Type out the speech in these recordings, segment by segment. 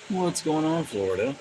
What's going on, Florida?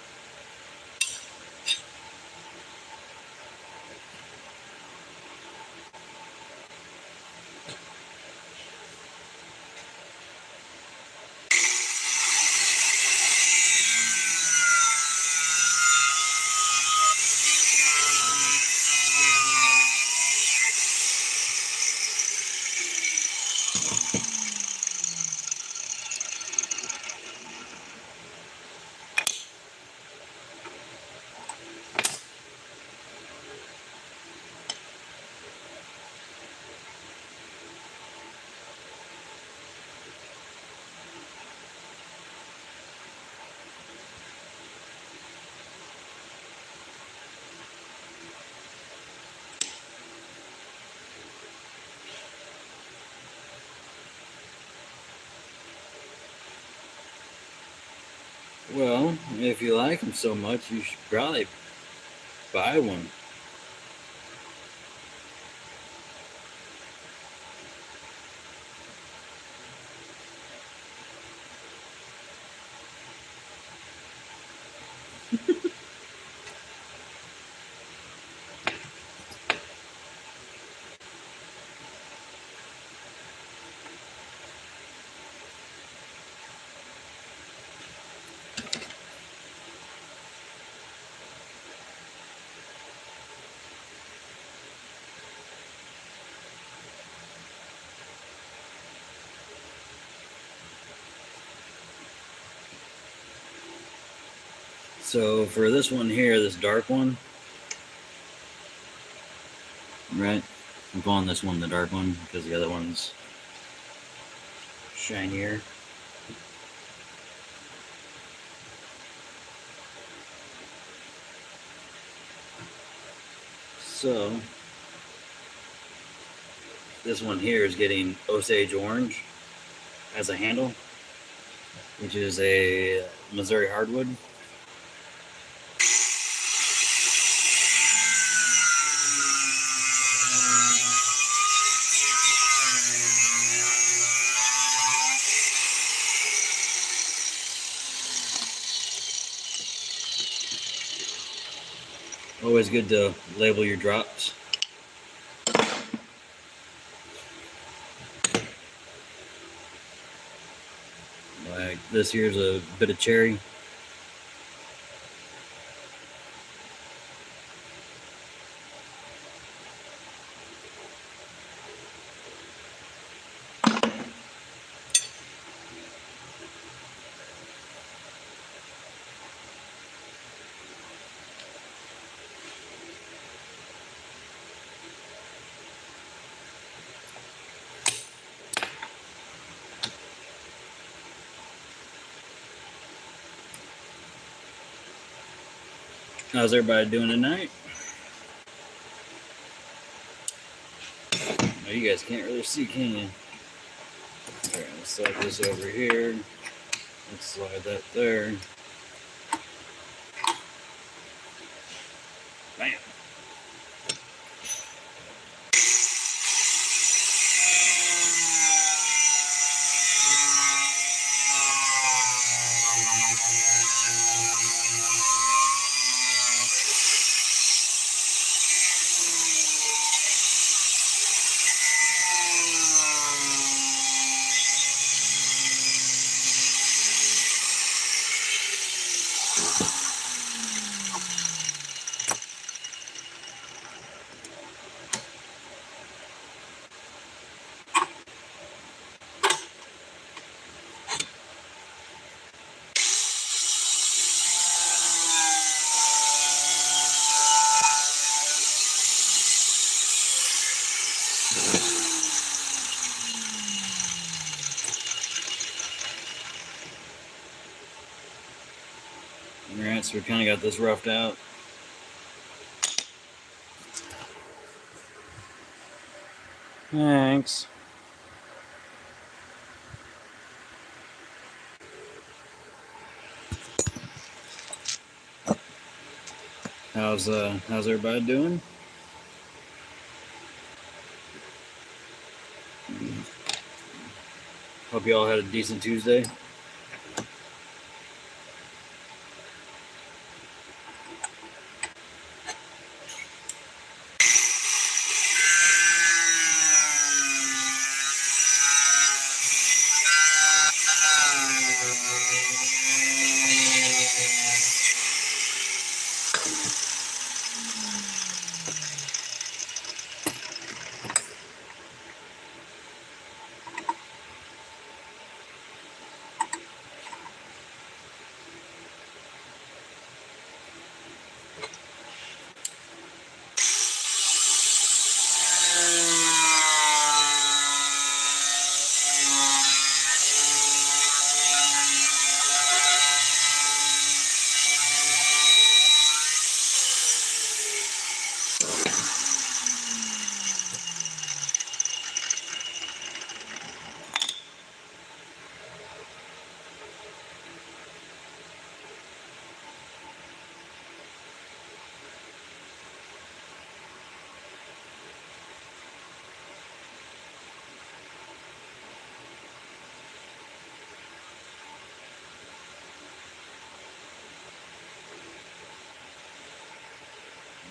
Well, if you like them so much, you should probably buy one. So for this one here, this dark one, right? I'm calling this one the dark one because the other one's shinier. So this one here is getting Osage Orange as a handle, which is a Missouri hardwood. Always good to label your drops. Like this here's a bit of cherry. How's everybody doing tonight? Oh, you guys can't really see, can you? Okay, let's slide this over here. Let's slide that there. Bam. Alright, so we kind of got this roughed out. Thanks. How's everybody doing? Hope you all had a decent Tuesday.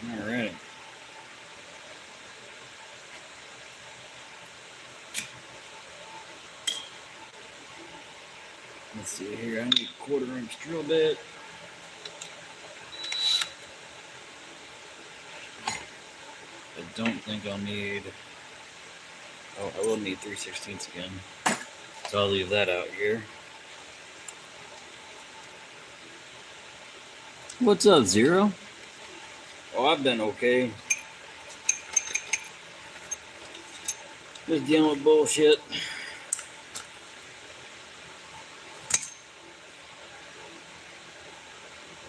All right. Let's see here. I need a 1/4-inch drill bit. I don't think I'll need. Oh, I will need 3/16 again. So I'll leave that out here. What's up, Zero? Oh, I've been okay. Just dealing with bullshit.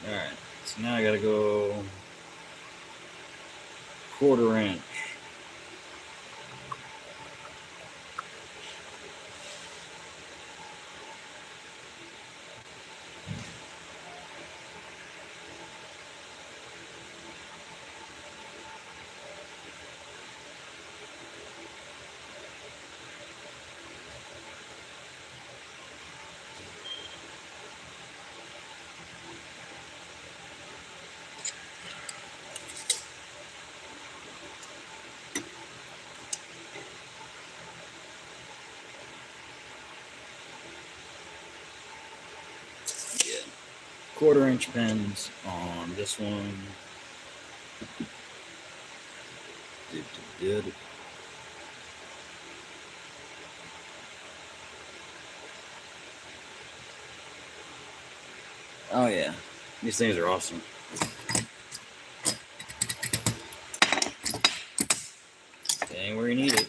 Alright, so now I gotta go 1/4 inch. Yeah. 1/4-inch pins on this one. Oh yeah, these things are awesome. Anywhere you need it.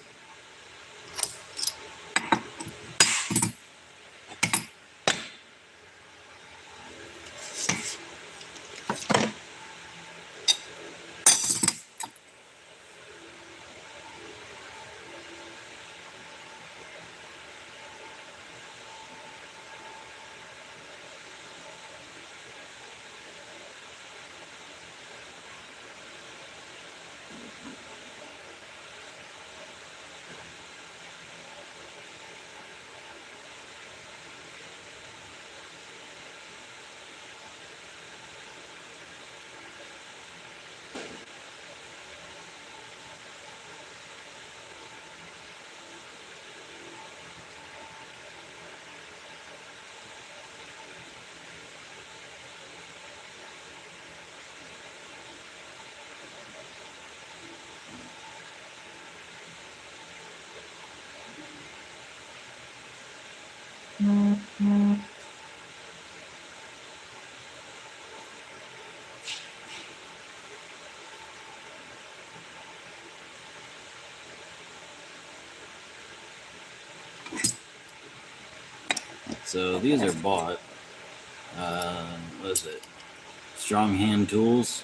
So these are bought. What is it? Strong Hand Tools.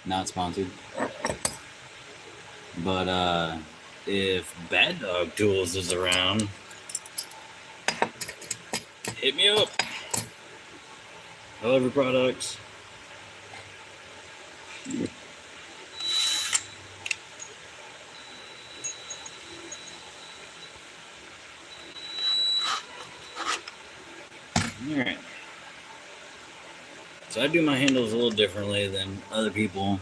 Not sponsored. But if Bad Dog Tools is around, hit me up. I love your products. Alright. So I do my handles a little differently than other people.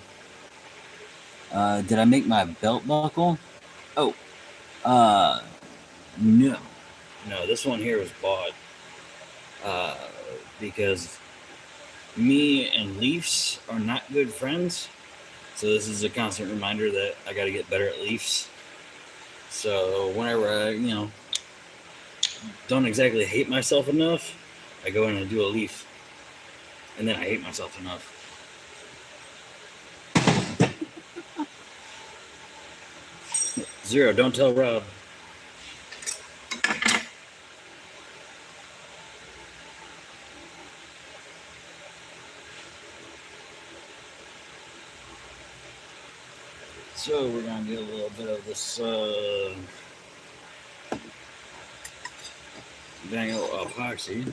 Did I make my belt buckle? Oh. No. No, this one here was bought. Because me and Leafs are not good friends. So this is a constant reminder that I got to get better at Leafs. So whenever I, don't exactly hate myself enough, I go in and do a Leaf. And then I hate myself enough. Zero, don't tell Rob. So we're going to get a little bit of this dang old epoxy.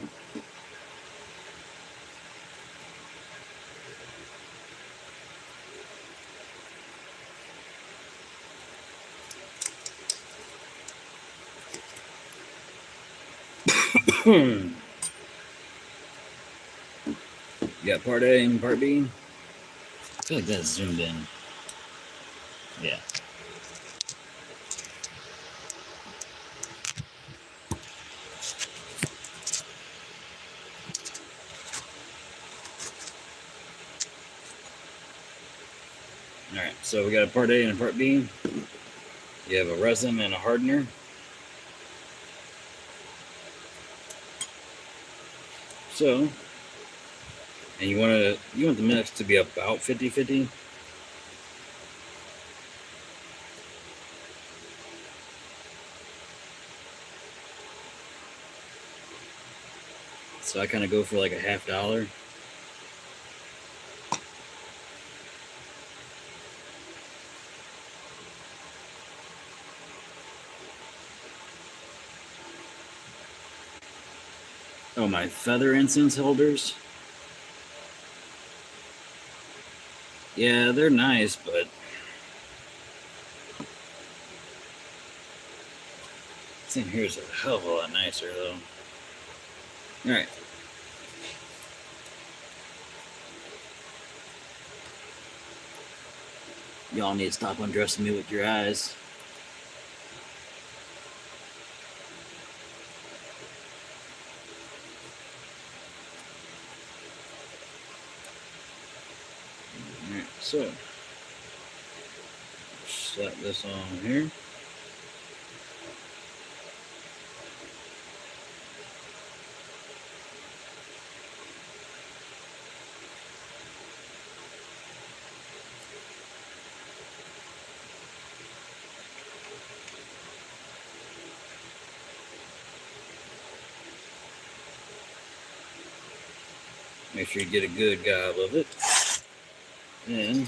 You got part A and part B. I feel like that's zoomed in. Yeah. Alright, so we got a part A and a part B. You have a resin and a hardener. So, and you want the mix to be about 50-50. So I kind of go for like a $50. Oh, my feather incense holders. Yeah, they're nice, but this thing here is a hell of a lot nicer, though. All right. Y'all need to stop undressing me with your eyes. All right, so slap this on here. Make sure you get a good gob of it. And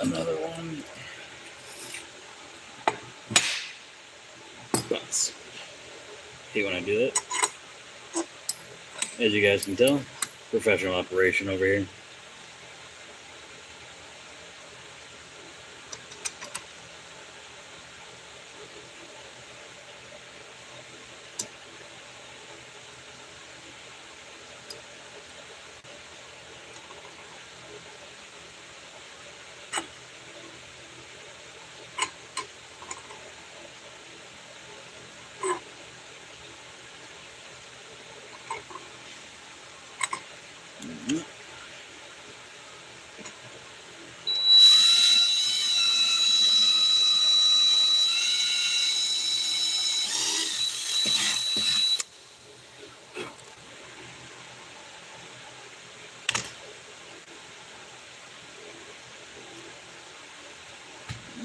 another one. Butts. Hate when I do that. As you guys can tell, professional operation over here.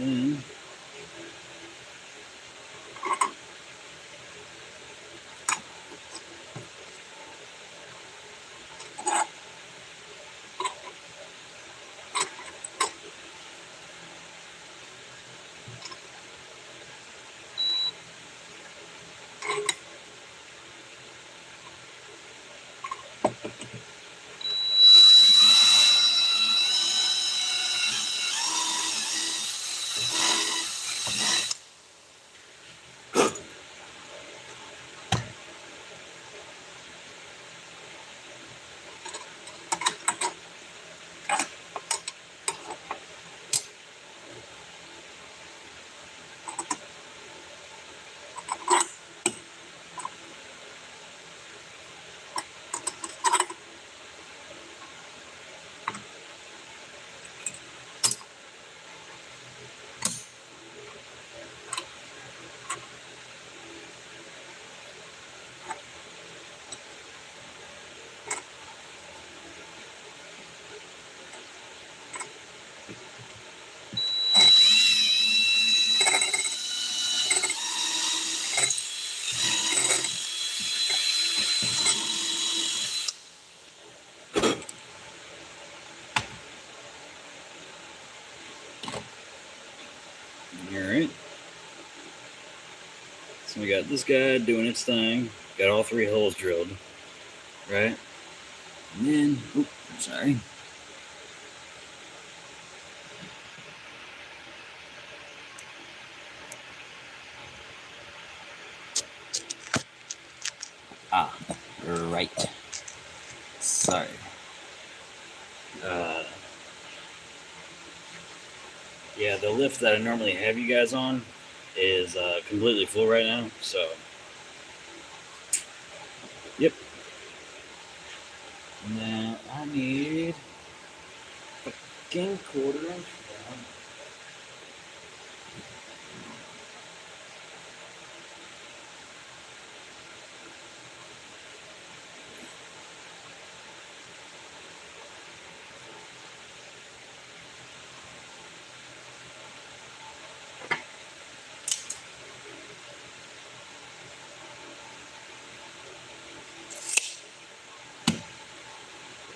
And All right. So we got this guy doing its thing. Got all 3 holes drilled, right? And then, sorry. Ah, right. Sorry. Yeah, the lift that I normally have you guys on is completely full right now. So, yep. Now I need fucking quarter-inch.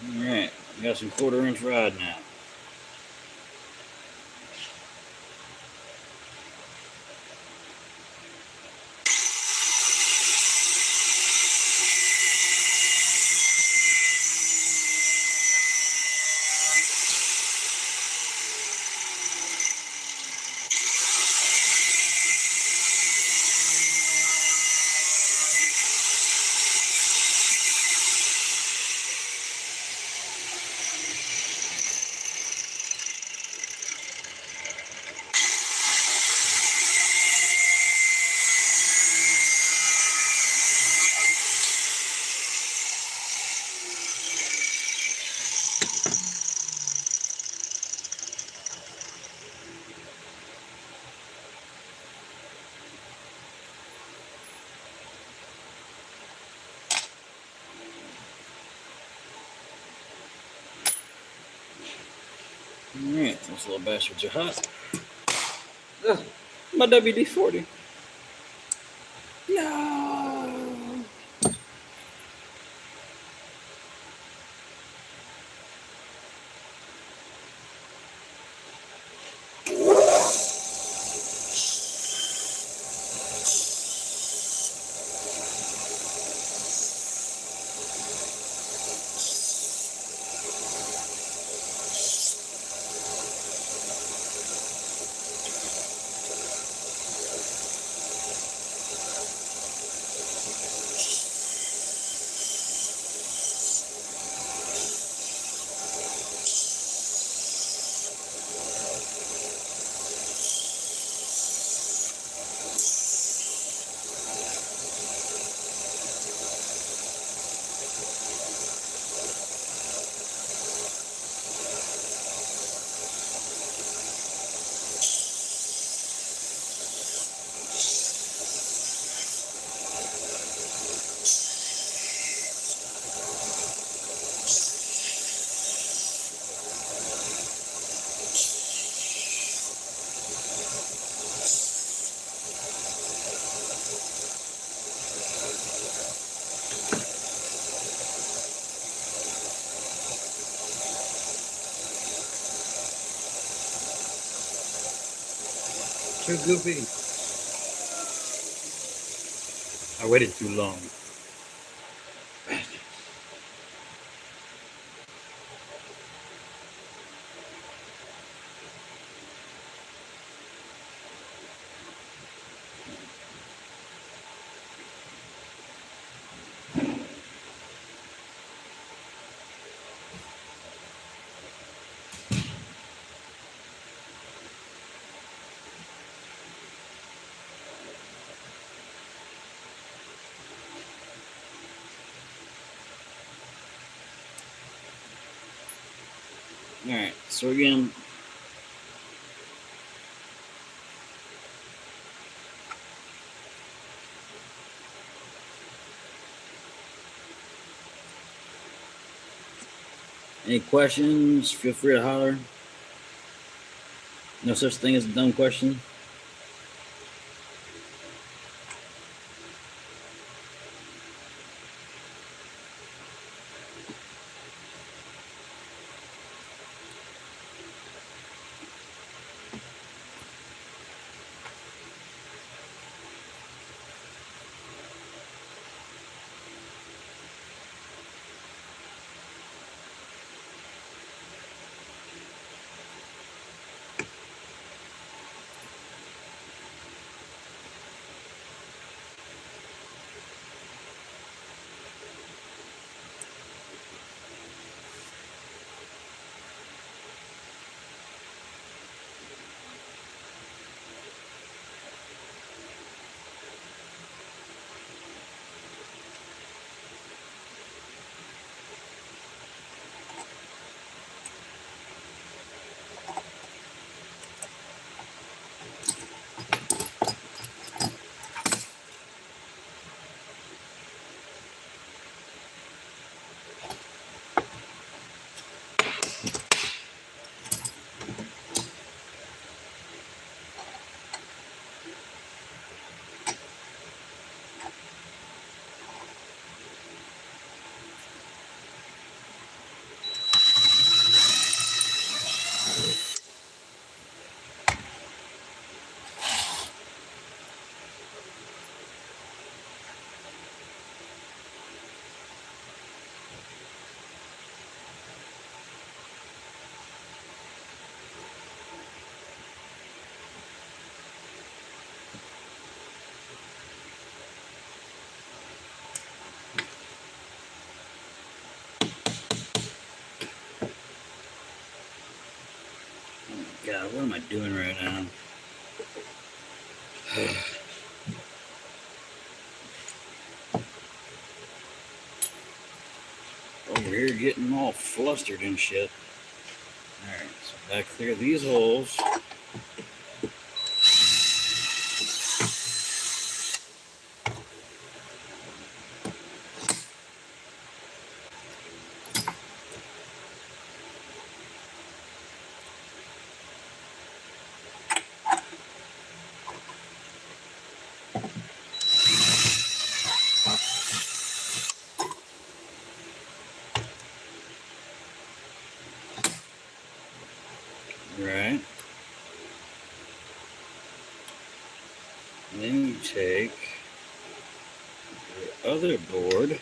All right, we got some quarter-inch rod now. Alright, those little bastards are hot. Ugh, my WD-40. No! Too goofy. I waited too long. Alright, so again, any questions, feel free to holler. No such thing as a dumb question. am I doing right now? Over here getting all flustered and shit. Alright, so gotta clear these holes. Right. Then you take your other board.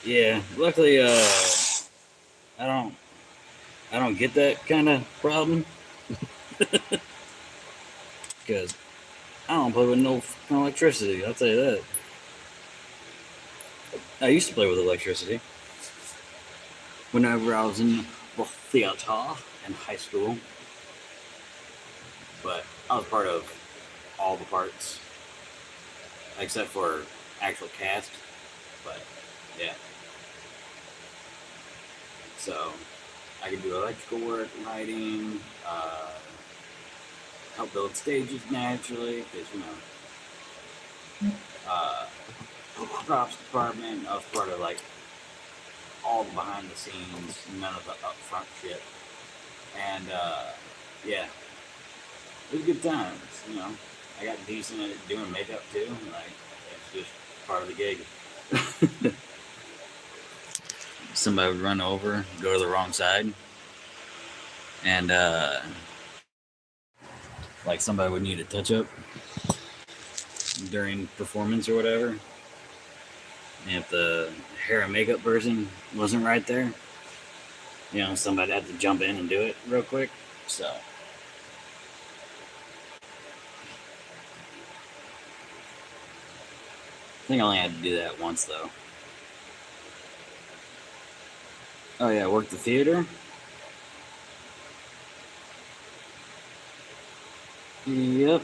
Yeah, luckily, I don't, I don't get that kind of problem because I don't play with no fucking electricity. I'll tell you that. I used to play with electricity whenever I was in the theater in high school, but I was part of all the parts except for actual cast. But yeah, so I could do electrical work, lighting, help build stages naturally, because uh, props department. I was part of like all the behind the scenes, none of the upfront shit, and yeah, it was good times. I got decent at doing makeup too. Like it's just part of the gig. Somebody would run over, go to the wrong side, and like somebody would need a touch up during performance or whatever. And if the hair and makeup person wasn't right there, somebody had to jump in and do it real quick. So I think I only had to do that once though. Oh yeah, I worked the theater. Yep.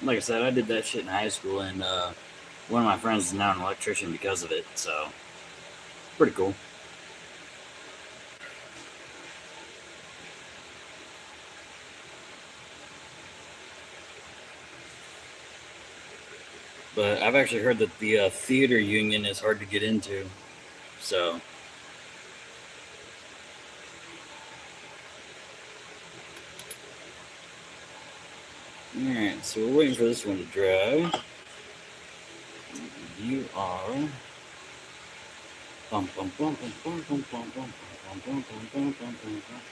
Like I said, I did that shit in high school, and one of my friends is now an electrician because of it. So pretty cool. But I've actually heard that the theater union is hard to get into. So alright, so we're waiting for this one to dry. You are bum bum bum bum bum bum bum bum bum bum bum bum bum bum bum.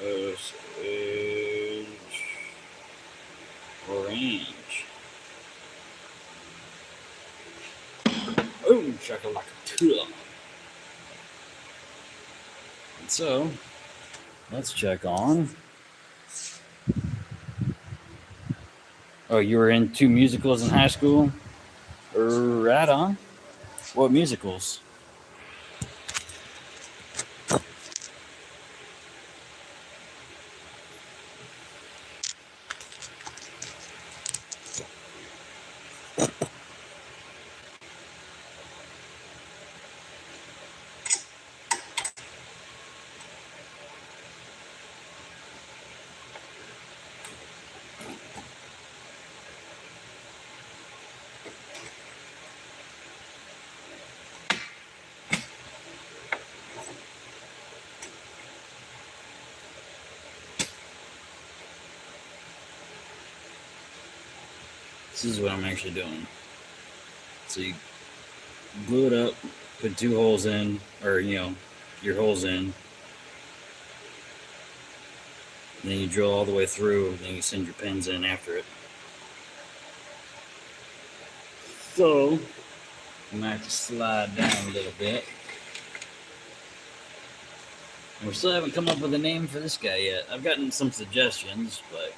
Osage orange. Oh, shakalaka. And so let's check on. Oh, you were in 2 musicals in high school? Right on. What musicals? This is what I'm actually doing. So you glue it up, put 2 holes in, or your holes in. And then you drill all the way through, then you send your pins in after it. So I might have to slide down a little bit. And we still haven't come up with a name for this guy yet. I've gotten some suggestions, but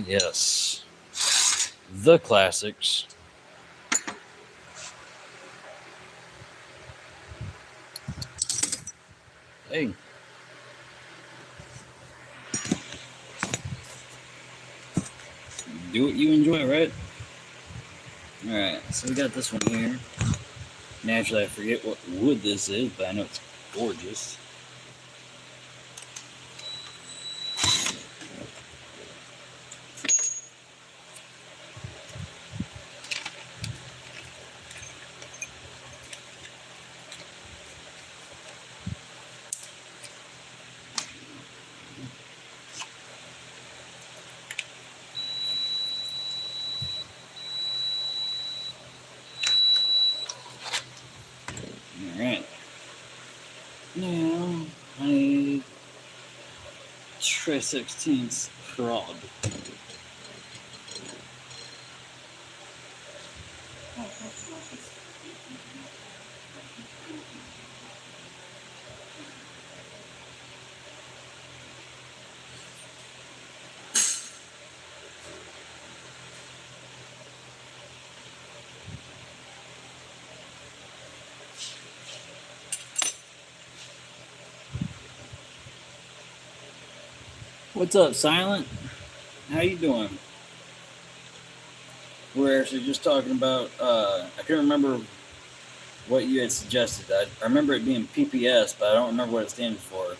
yes. The classics. Hey. Do what you enjoy, right? Alright, so we got this one here. Naturally, I forget what wood this is, but I know it's gorgeous. Alright. Now, I need 3/16 prod. What's up, Silent? How you doing? We're actually just talking about, I can't remember what you had suggested. I remember it being PPS, but I don't remember what it stands for.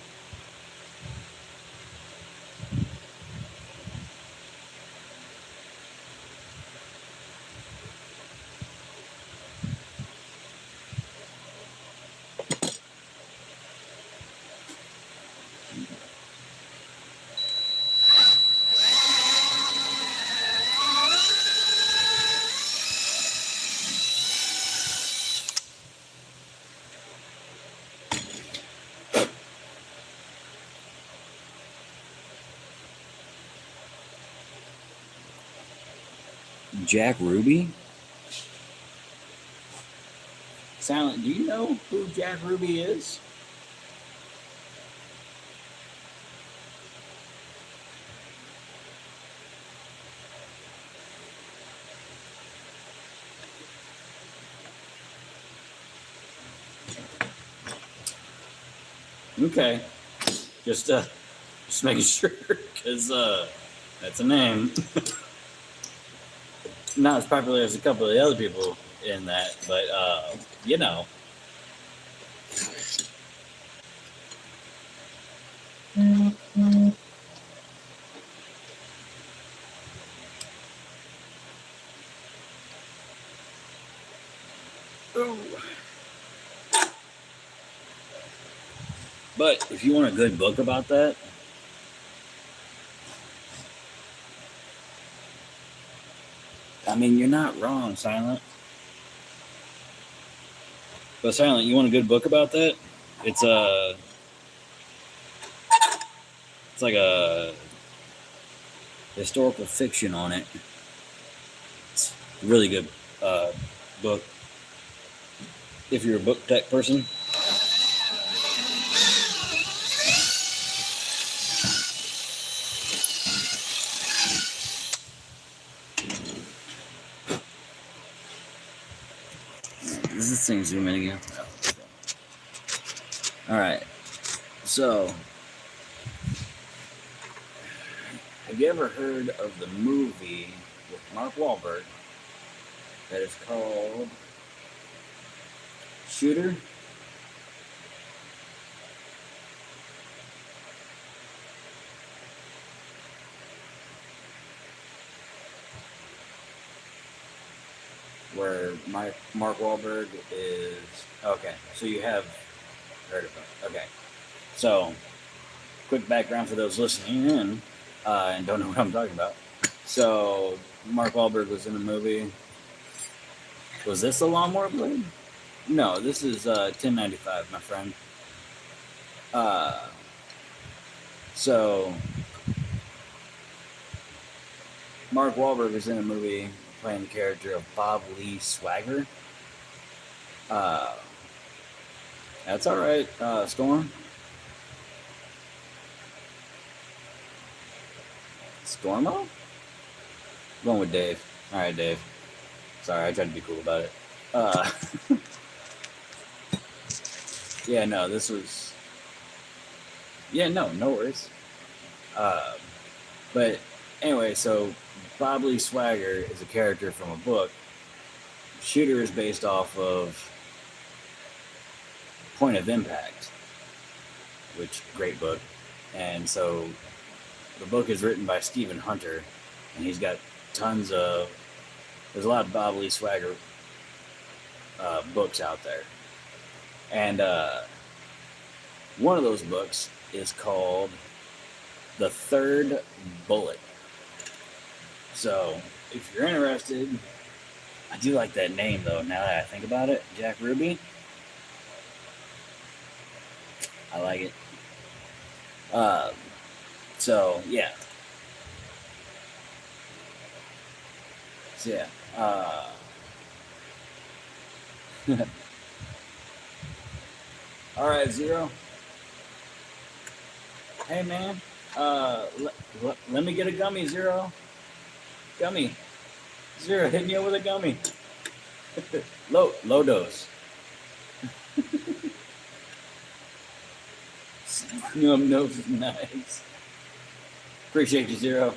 Jack Ruby? Silent, do you know who Jack Ruby is? Okay. Just making sure, because that's a name. Not as popular as a couple of the other people in that, but you know. But if you want a good book about that, I mean, you're not wrong, Silent. But Silent, you want a good book about that? It's it's like a historical fiction on it. It's a really good book. If you're a book tech person. Is this thing zooming again? Oh, okay. All right. So, have you ever heard of the movie with Mark Wahlberg that is called Shooter? Where Mark Wahlberg is... Okay, so you have heard of it. Okay. So, quick background for those listening in and don't know what I'm talking about. So, Mark Wahlberg was in a movie. Was this a Lawnmower Blade? No, this is 1095, my friend. So, Mark Wahlberg is in a movie playing the character of Bob Lee Swagger. That's all right, Storm. Stormo? Going with Dave. All right, Dave. Sorry, I tried to be cool about it. Yeah, no, this was... Yeah, no worries. But anyway, so Bob Lee Swagger is a character from a book. Shooter is based off of Point of Impact, which great book. And so the book is written by Stephen Hunter, and he's got tons of... There's a lot of Bob Lee Swagger books out there. And one of those books is called The Third Bullet. So, if you're interested, I do like that name, though, now that I think about it. Jack Ruby. I like it. So, yeah. So, yeah. All right, Zero. Hey, man. Let me get a gummy, Zero. Gummy. Zero, hit me up with a gummy. Low dose. No, nice. Appreciate you, Zero.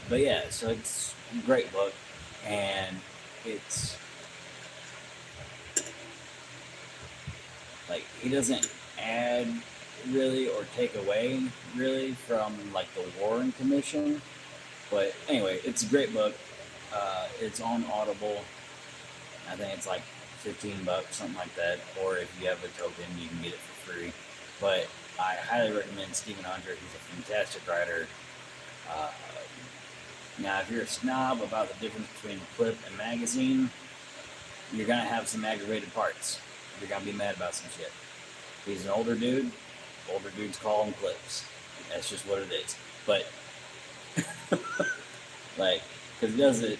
But yeah, so it's a great book, and it's like he doesn't add really or take away really from like the Warren Commission, but anyway, it's a great book. It's on Audible. I think it's like $15, something like that. Or if you have a token, you can get it for free. But I highly recommend Stephen Hunter. He's a fantastic writer. Uh, Now, if you're a snob about the difference between clip and magazine, you're gonna have some aggravated parts. You're gonna be mad about some shit. He's an older dude. Older dudes call him clips. That's just what it is. But like, because he does it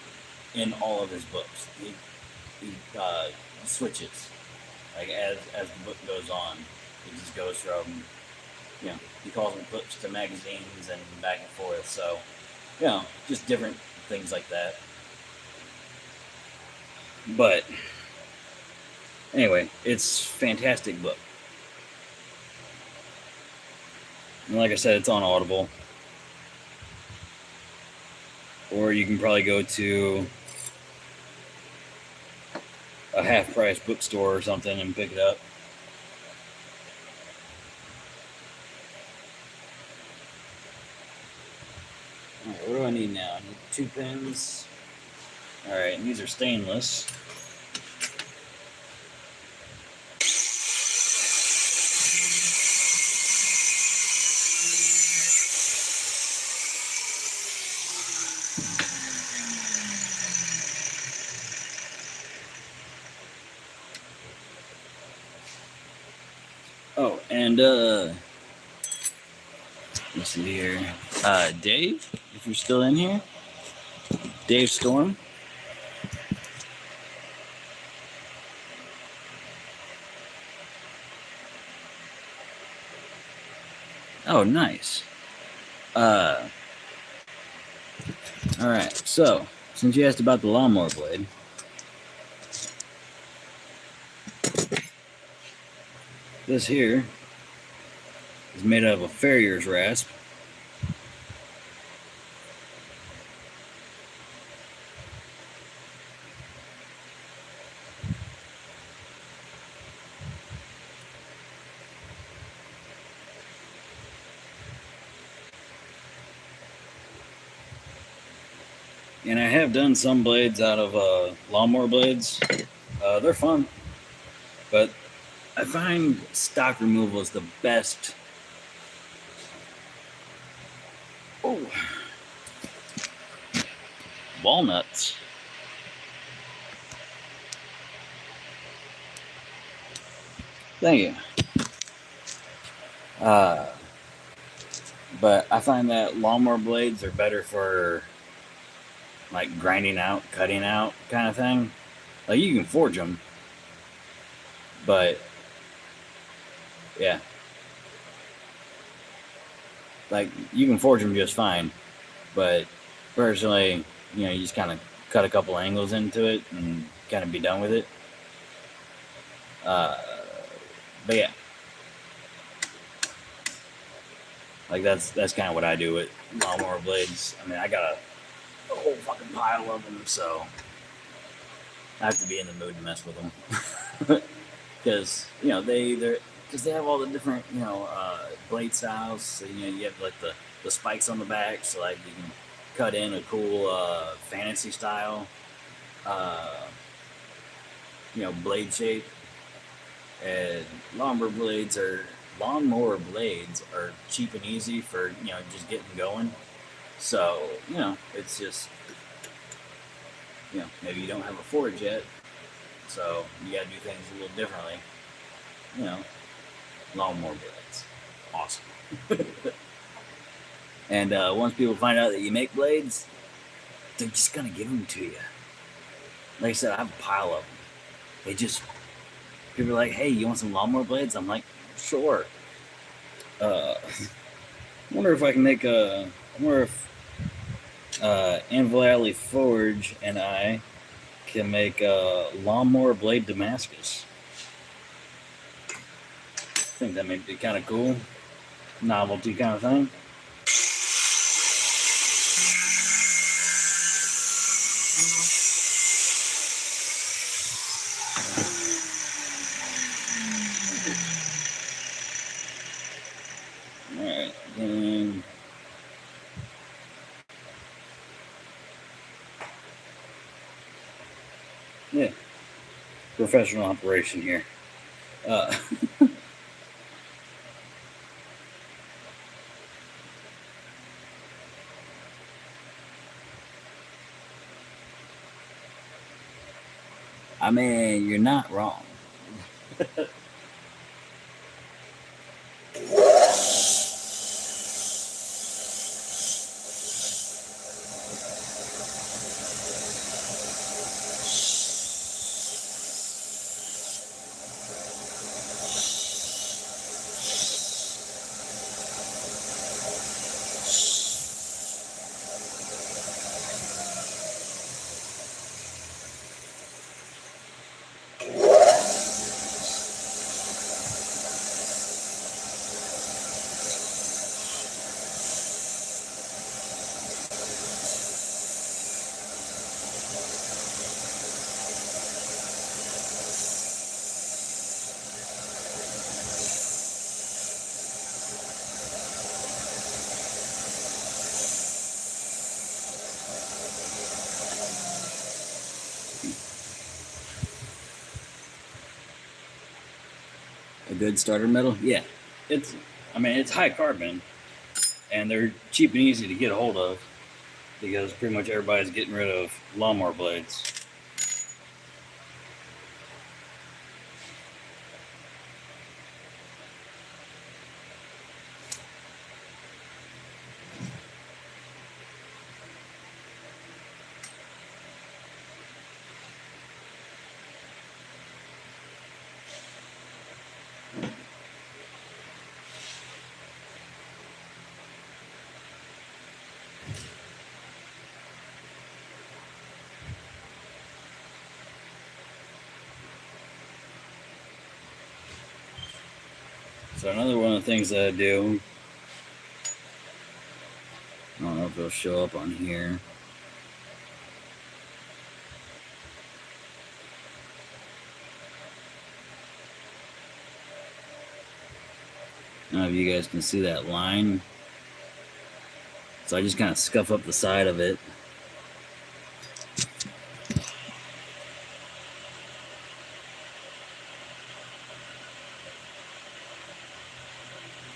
in all of his books. He switches. Like as the book goes on, he just goes from, he calls them clips to magazines and back and forth. So, just different things like that. But anyway, it's a fantastic book. And like I said, it's on Audible. Or you can probably go to a half-price bookstore or something and pick it up. Alright, what do I need now? I need 2 pens. Alright, and these are stainless. Oh, and let's see here. Dave, if you're still in here. Dave Storm. Oh, nice. Alright, so, since you asked about the lawnmower blade, this here is made out of a farrier's rasp. And I have done some blades out of lawnmower blades. They're fun. But I find stock removal is the best. Oh. Walnuts. Thank you. But I find that lawnmower blades are better for like grinding out, cutting out kind of thing. Like you can forge them, but yeah, like you can forge them just fine. But personally, you just kind of cut a couple angles into it and kind of be done with it. But yeah, like that's kind of what I do with lawnmower blades. I mean, I got a whole fucking pile of them, so I have to be in the mood to mess with them. Because they have all the different blade styles. So, you have like the spikes on the back, so like you can cut in a cool fantasy style blade shape. And lawnmower blades are cheap and easy for just getting going. So it's just maybe you don't have a forge yet, so you gotta do things a little differently. Lawnmower blades, awesome. And once people find out that you make blades, they're just gonna give them to you. Like I said, I have a pile of them. People are like, "Hey, you want some lawnmower blades?" I'm like, "Sure." I wonder if I can make I wonder if Anvil Alley Forge and I can make a lawnmower blade Damascus. I think that may be kind of cool, novelty kind of thing. Alright, then yeah. professional operation here. I mean, you're not wrong. A good starter metal? Yeah. It's high carbon, and they're cheap and easy to get a hold of because pretty much everybody's getting rid of lawnmower blades. So another one of the things that I do, I don't know if it'll show up on here. I don't know if you guys can see that line. So I just kind of scuff up the side of it.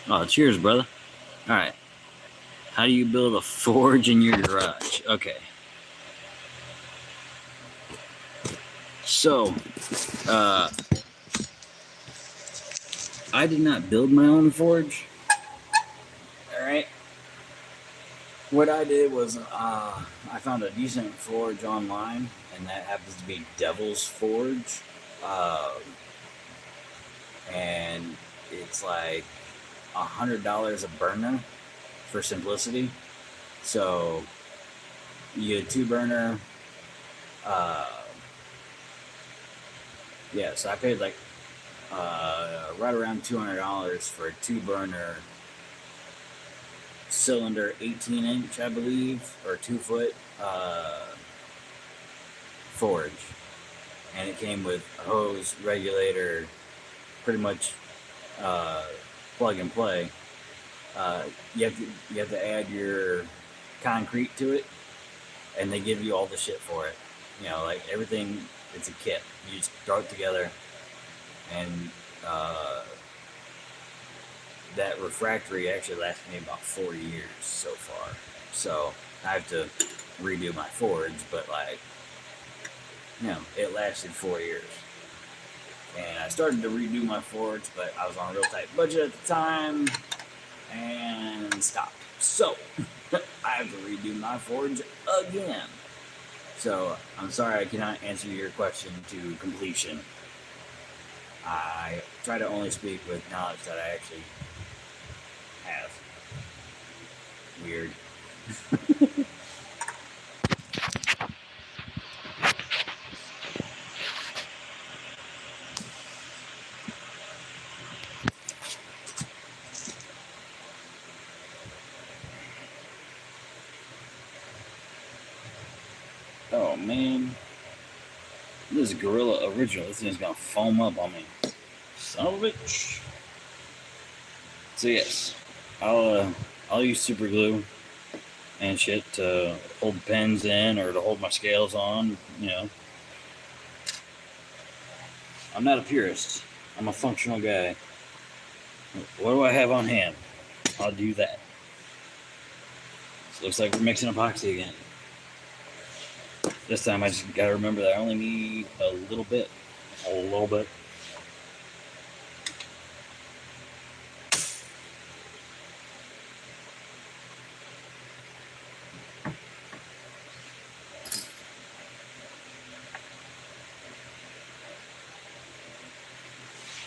Oh, cheers, brother. All right. How do you build a forge in your garage? Okay. So, I did not build my own forge. All right. What I did was I found a decent forge online, and that happens to be Devil's Forge. And it's like $100 a burner for simplicity. So you get a 2-burner. Yeah, so I paid like right around $200 for a 2-burner cylinder, 18-inch, I believe, or 2-foot forge, and it came with a hose, regulator, pretty much plug and play. You have to add your concrete to it, and they give you all the shit for it. You know, like everything. It's a kit. You just throw it together, and that refractory actually lasted me about 4 years so far. So I have to redo my forge, but like, you know, it lasted 4 years. And I started to redo my forge, but I was on a real tight budget at the time and stopped. So I have to redo my forge again. So I'm sorry I cannot answer your question to completion. I try to only speak with knowledge that I actually have. Weird. Oh man, this is Gorilla Original. This thing's gonna foam up on me. Son of a bitch. So yes, I'll use super glue and shit to hold pens in or to hold my scales on. You know. I'm not a purist. I'm a functional guy. What do I have on hand? I'll do that. So looks like we're mixing epoxy again. This time I just gotta remember that I only need a little bit. A little bit.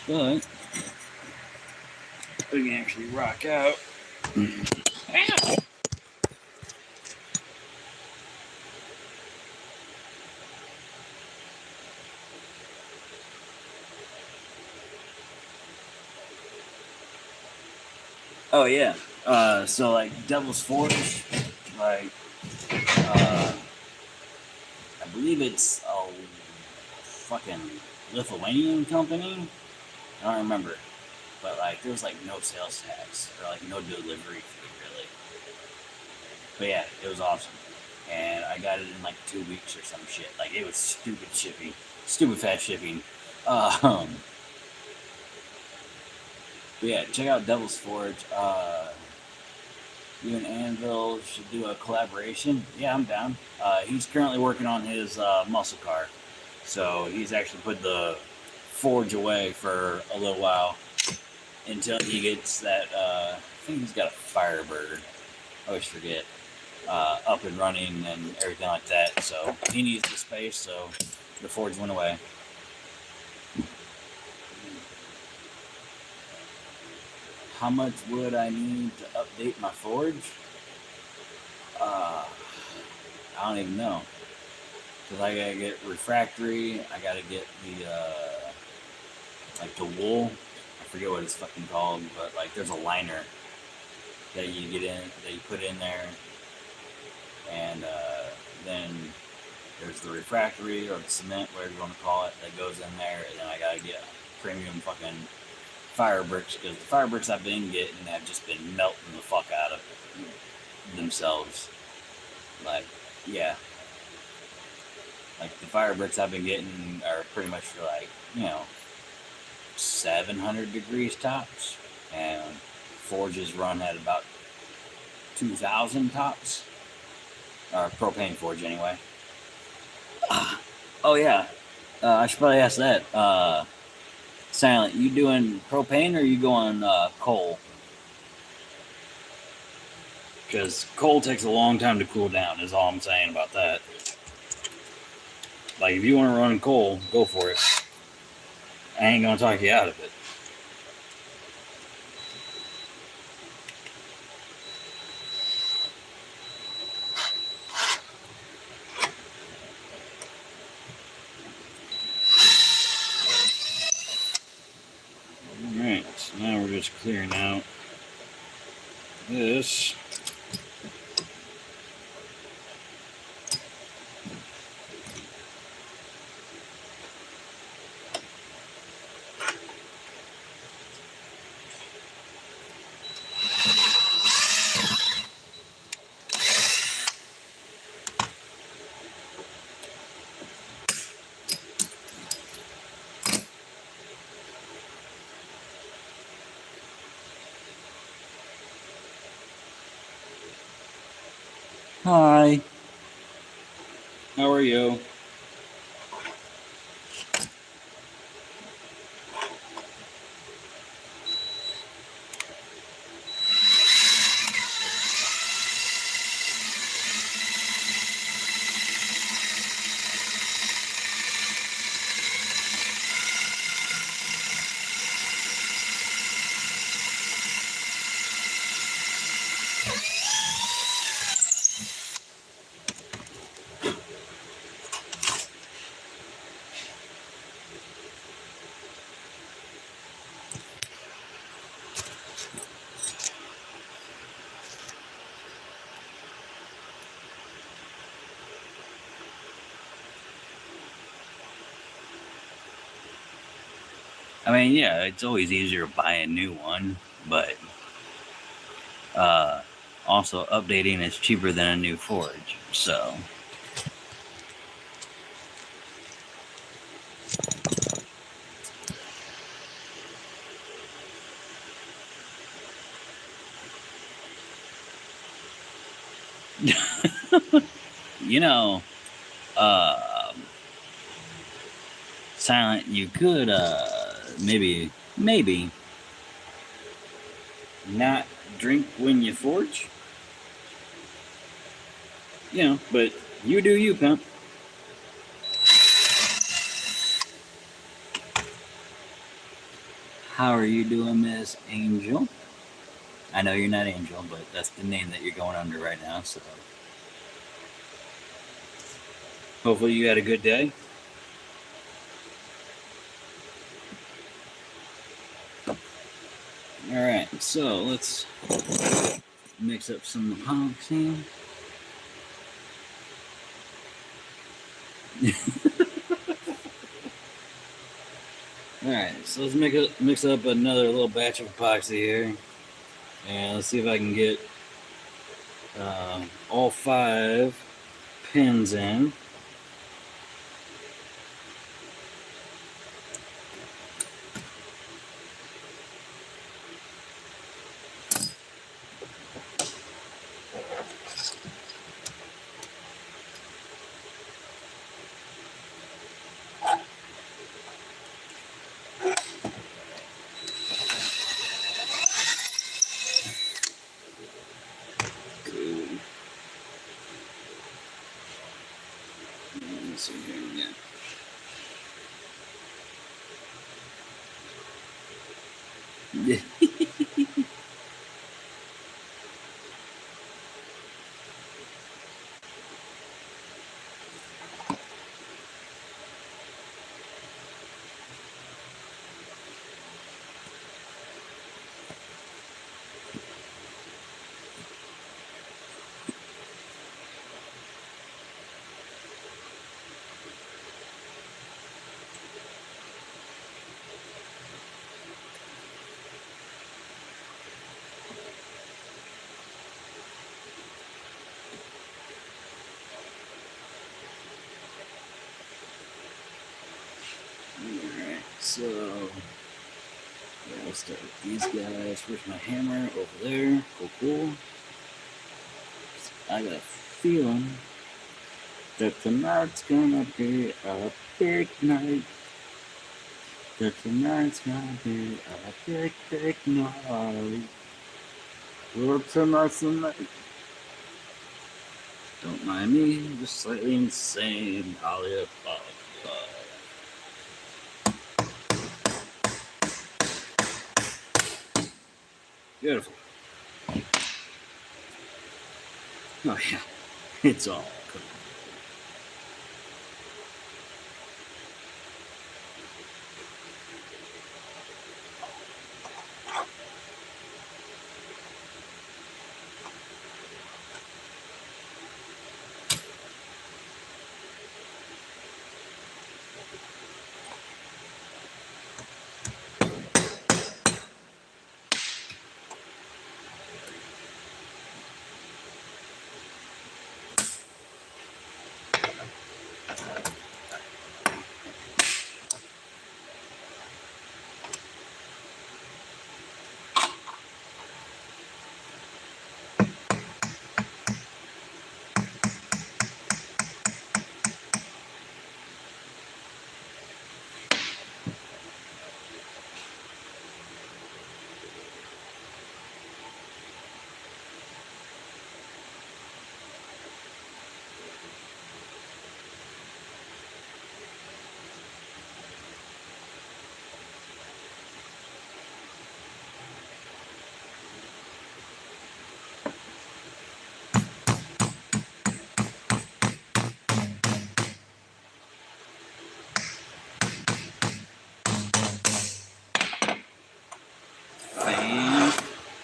But we can actually rock out. Ow! Oh yeah. So like Devil's Forge, like I believe it's a fucking Lithuanian company. I don't remember, but like there was like no sales tax or like no delivery fee really. But yeah, it was awesome, and I got it in like 2 weeks or some shit. Like it was stupid shipping, stupid fast shipping. Um, but yeah, check out Devil's Forge. You and Anvil should do a collaboration. Yeah, I'm down. He's currently working on his muscle car, so he's actually put the forge away for a little while until he gets that. I think he's got a Firebird. I always forget. Up and running and everything like that. So he needs the space. So the forge went away. How much would I need to update my forge? I don't even know. Because I gotta get refractory. I gotta get the like the wool. I forget what it's fucking called, but like there's a liner that you get in, that you put in there, and then there's the refractory or the cement, whatever you want to call it, that goes in there, and then I gotta get premium fucking fire bricks, because the fire bricks I've been getting have just been melting the fuck out of themselves. Like, yeah. Like, the fire bricks I've been getting are pretty much for, like, 700 degrees tops. And forges run at about 2,000 tops. Or propane forge, anyway. Oh, yeah. I should probably ask that. Silent, you doing propane or you going coal? Because coal takes a long time to cool down, is all I'm saying about that. Like, if you want to run coal, go for it. I ain't going to talk you out of it. Alright, so now we're just clearing out this. Hi. How are you? I mean, yeah, it's always easier to buy a new one, but also updating is cheaper than a new forge, so. You know, uh, Silent, you could maybe not drink when you forge. You know, but you do you, pimp. How are you doing, Miss Angel? I know you're not Angel, but that's the name that you're going under right now. So hopefully you had a good day. All right, so let's mix up some epoxy. All right, so let's mix up another little batch of epoxy here, and let's see if I can get all 5 pins in. Good. Let's see here. Yeah. Alright, so yeah, let's start with these guys. Where's my hammer? Over there. Cool. I got a feeling that tonight's gonna be a big night. That tonight's gonna be a big night. Well, tonight's the night. Don't mind me, just slightly insane. Ollie up. Beautiful. Oh yeah, it's all cool.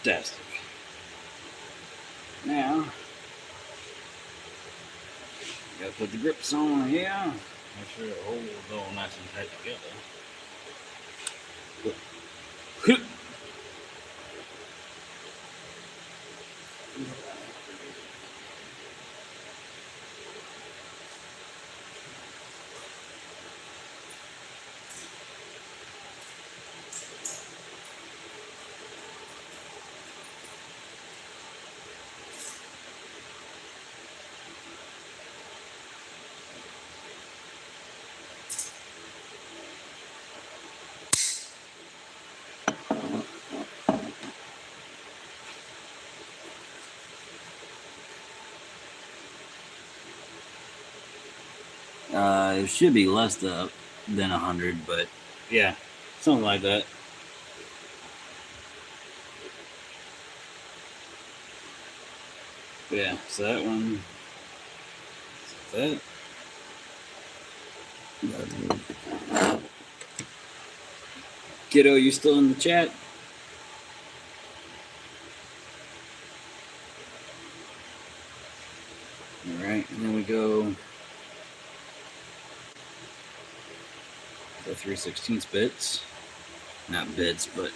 Fantastic. Now, gotta put the grips on here. Make sure it holds all nice and tight together. It should be less than 100, but yeah, something like that. Yeah, so that one. That. Kiddo, you still in the chat? All right, and then we go the 3/16 bits, not bits, but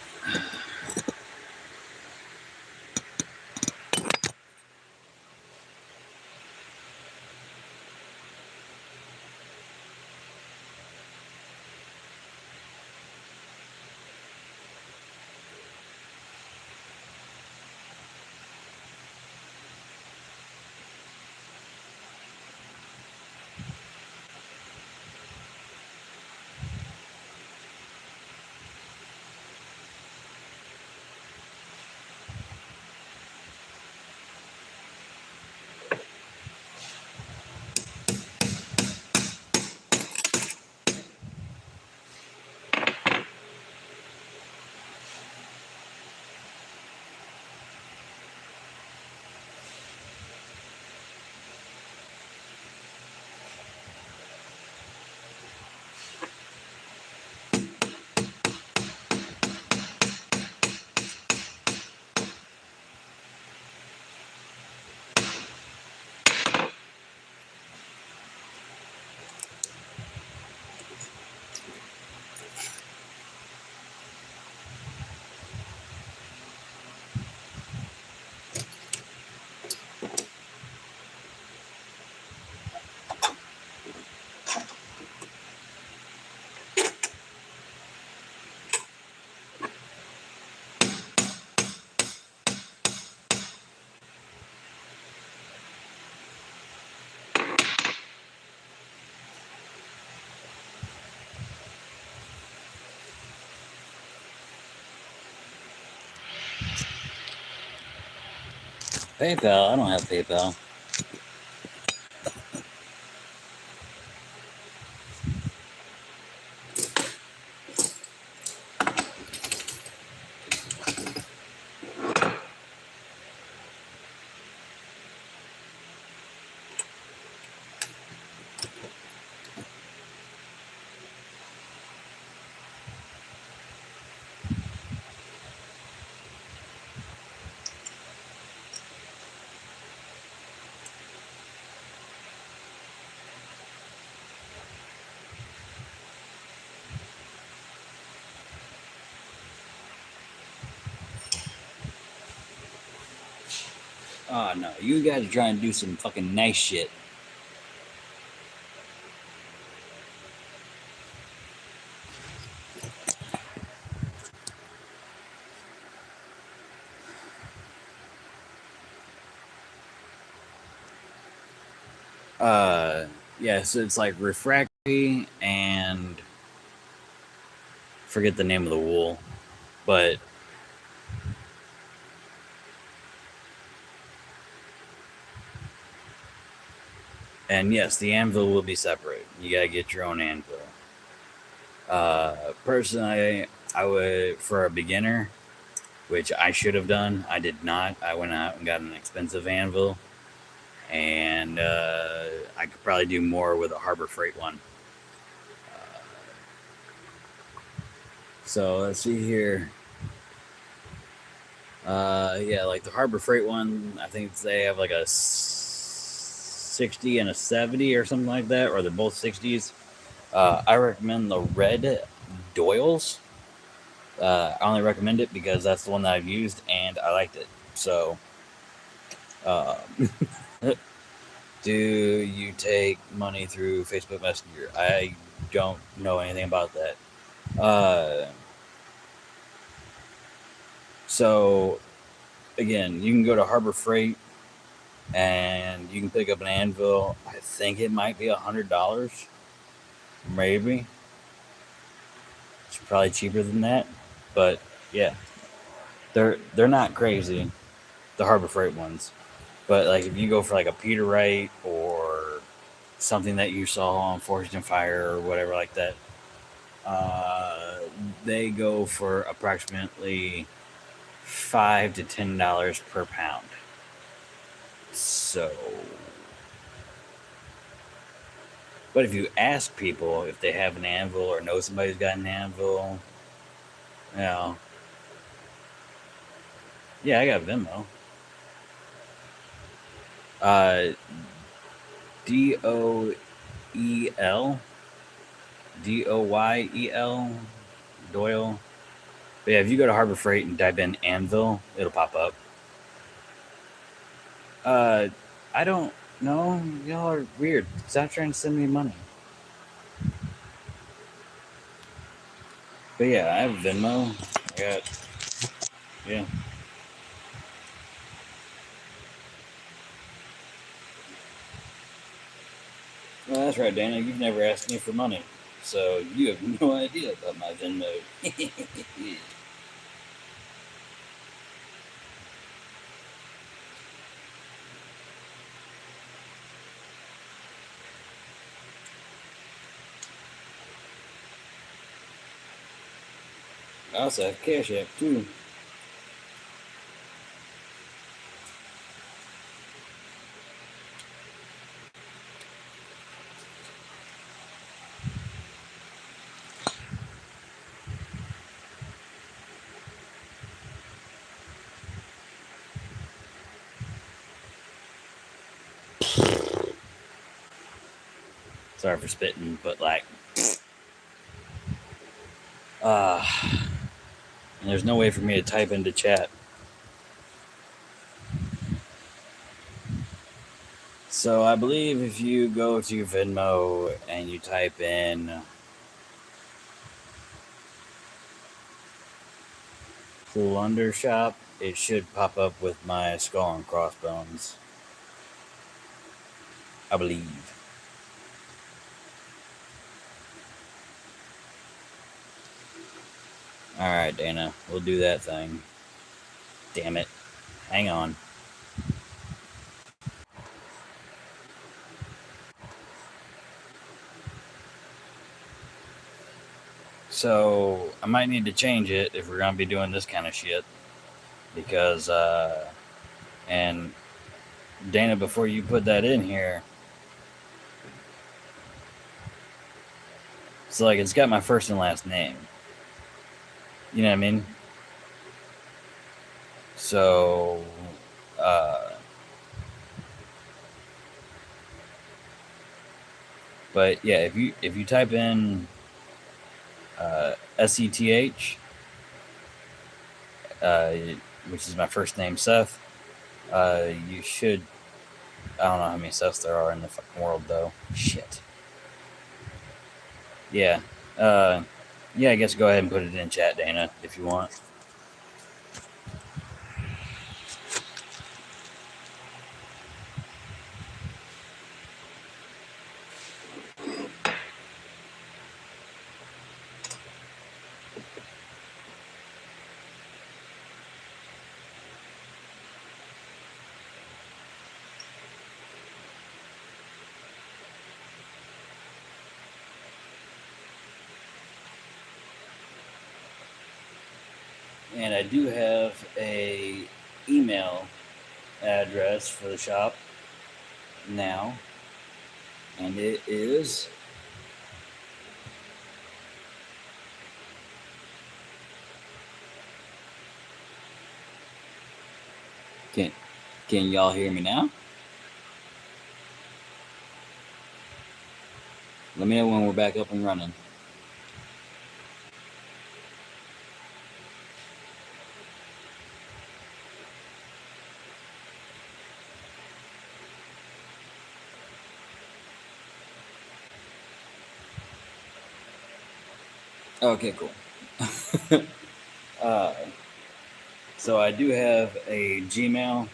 PayPal. I don't have PayPal. Oh no, you guys are trying to do some fucking nice shit. Yeah, so it's like refractory and forget the name of the wool, but and yes, the anvil will be separate. You gotta get your own anvil. Personally, I would for a beginner, which I should have done. I did not. I went out and got an expensive anvil, and I could probably do more with a Harbor Freight one. So let's see here. Yeah, like the Harbor Freight one, I think they have like a 60 and a 70 or something like that, or they're both 60s. I recommend the red Doyle's. I only recommend it because that's the one that I've used and I liked it. So, uh, do you take money through Facebook Messenger? I don't know anything about that. So, again, you can go to Harbor Freight and you can pick up an anvil. I think it might be $100, maybe. It's probably cheaper than that, but yeah, they're not crazy, the Harbor Freight ones. But like if you go for like a Peter Wright or something that you saw on Forged in Fire or whatever like that. They go for approximately $5 to $10 per pound. So, but if you ask people if they have an anvil or know somebody who's got an anvil, you know, yeah, I got Venmo. DOEL, DOYEL, Doyle. But yeah, if you go to Harbor Freight and type in anvil, it'll pop up. I don't know. Y'all are weird. Stop trying to send me money. But yeah, I have Venmo. I got, yeah. Well, that's right, Dana. You've never asked me for money. So you have no idea about my Venmo. I also have Cash App, too. Sorry for spitting, but like, uh, and there's no way for me to type into chat. So I believe if you go to Venmo and you type in Plunder Shop, it should pop up with my skull and crossbones. I believe. Alright, Dana, we'll do that thing. Damn it. Hang on. So I might need to change it if we're gonna be doing this kind of shit. Because and Dana, before you put that in here, so like it's got my first and last name. You know what I mean? So but yeah, if you type in SETH, which is my first name, Seth, you should. I don't know how many Seths there are in the fucking world, though. Shit. Yeah. Yeah, I guess go ahead and put it in chat, Dana, if you want. And I do have a email address for the shop now, and it is can y'all hear me now? Let me know when we're back up and running. Okay, cool. So I do have a Gmail.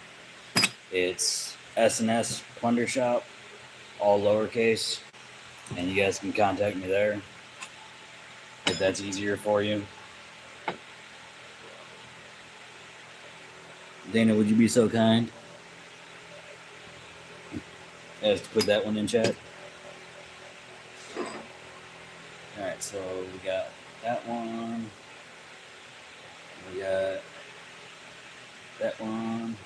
It's SNS Plunder Shop, all lowercase, and you guys can contact me there if that's easier for you. Dana, would you be so kind as to put that one in chat? So we got that one. We got that one.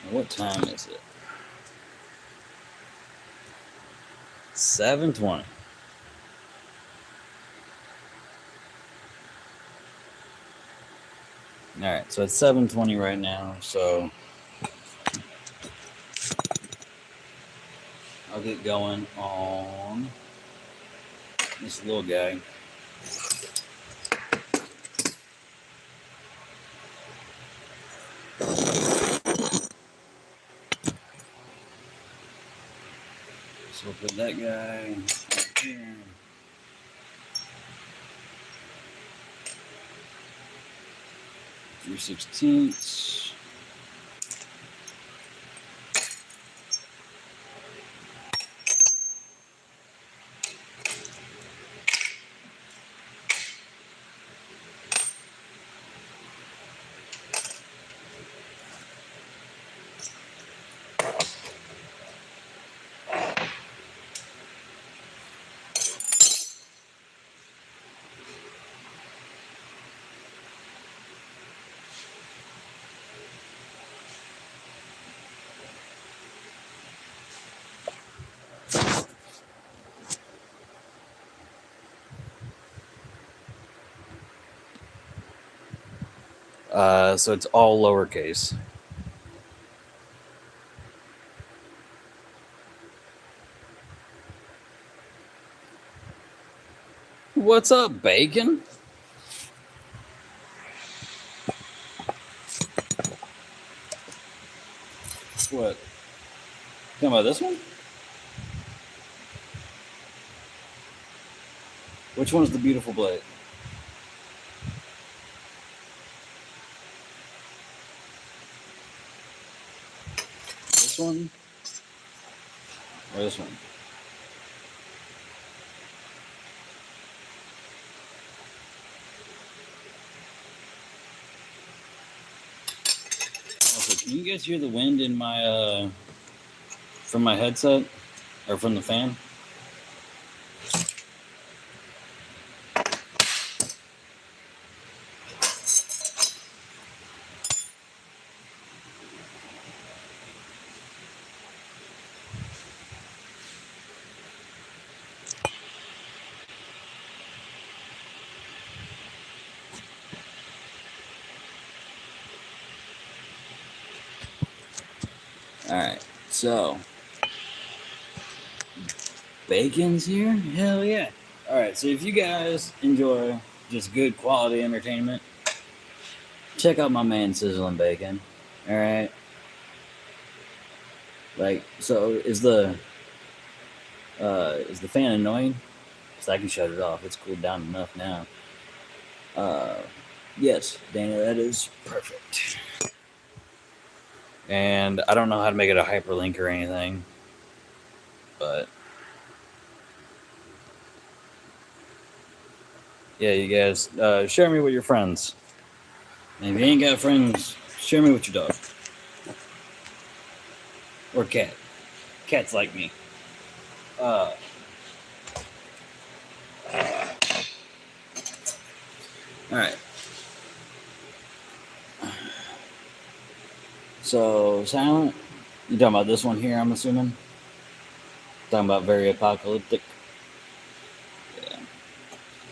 Now, what time is it? 7:20. All right, so it's 7:20 right now. So I'll get going on this little guy. So we'll put that guy right here. 3/16. So it's all lowercase. What's up, bacon? What? Talking about this one? Which one's the beautiful blade? This one? Or this one? Also, can you guys hear the wind in my from my headset or from the fan? All right, so bacon's here? Hell yeah. All right, so if you guys enjoy just good quality entertainment, check out my man Sizzling Bacon. All right. Like, so is the fan annoying? Because I can shut it off. It's cooled down enough now. Yes, Dana, that is perfect. And I don't know how to make it a hyperlink or anything, but yeah, you guys share me with your friends. And if you ain't got friends, share me with your dog or cat. Cats like me. All right. So, Silent, you talking about this one here, I'm assuming? Talking about very apocalyptic? Yeah.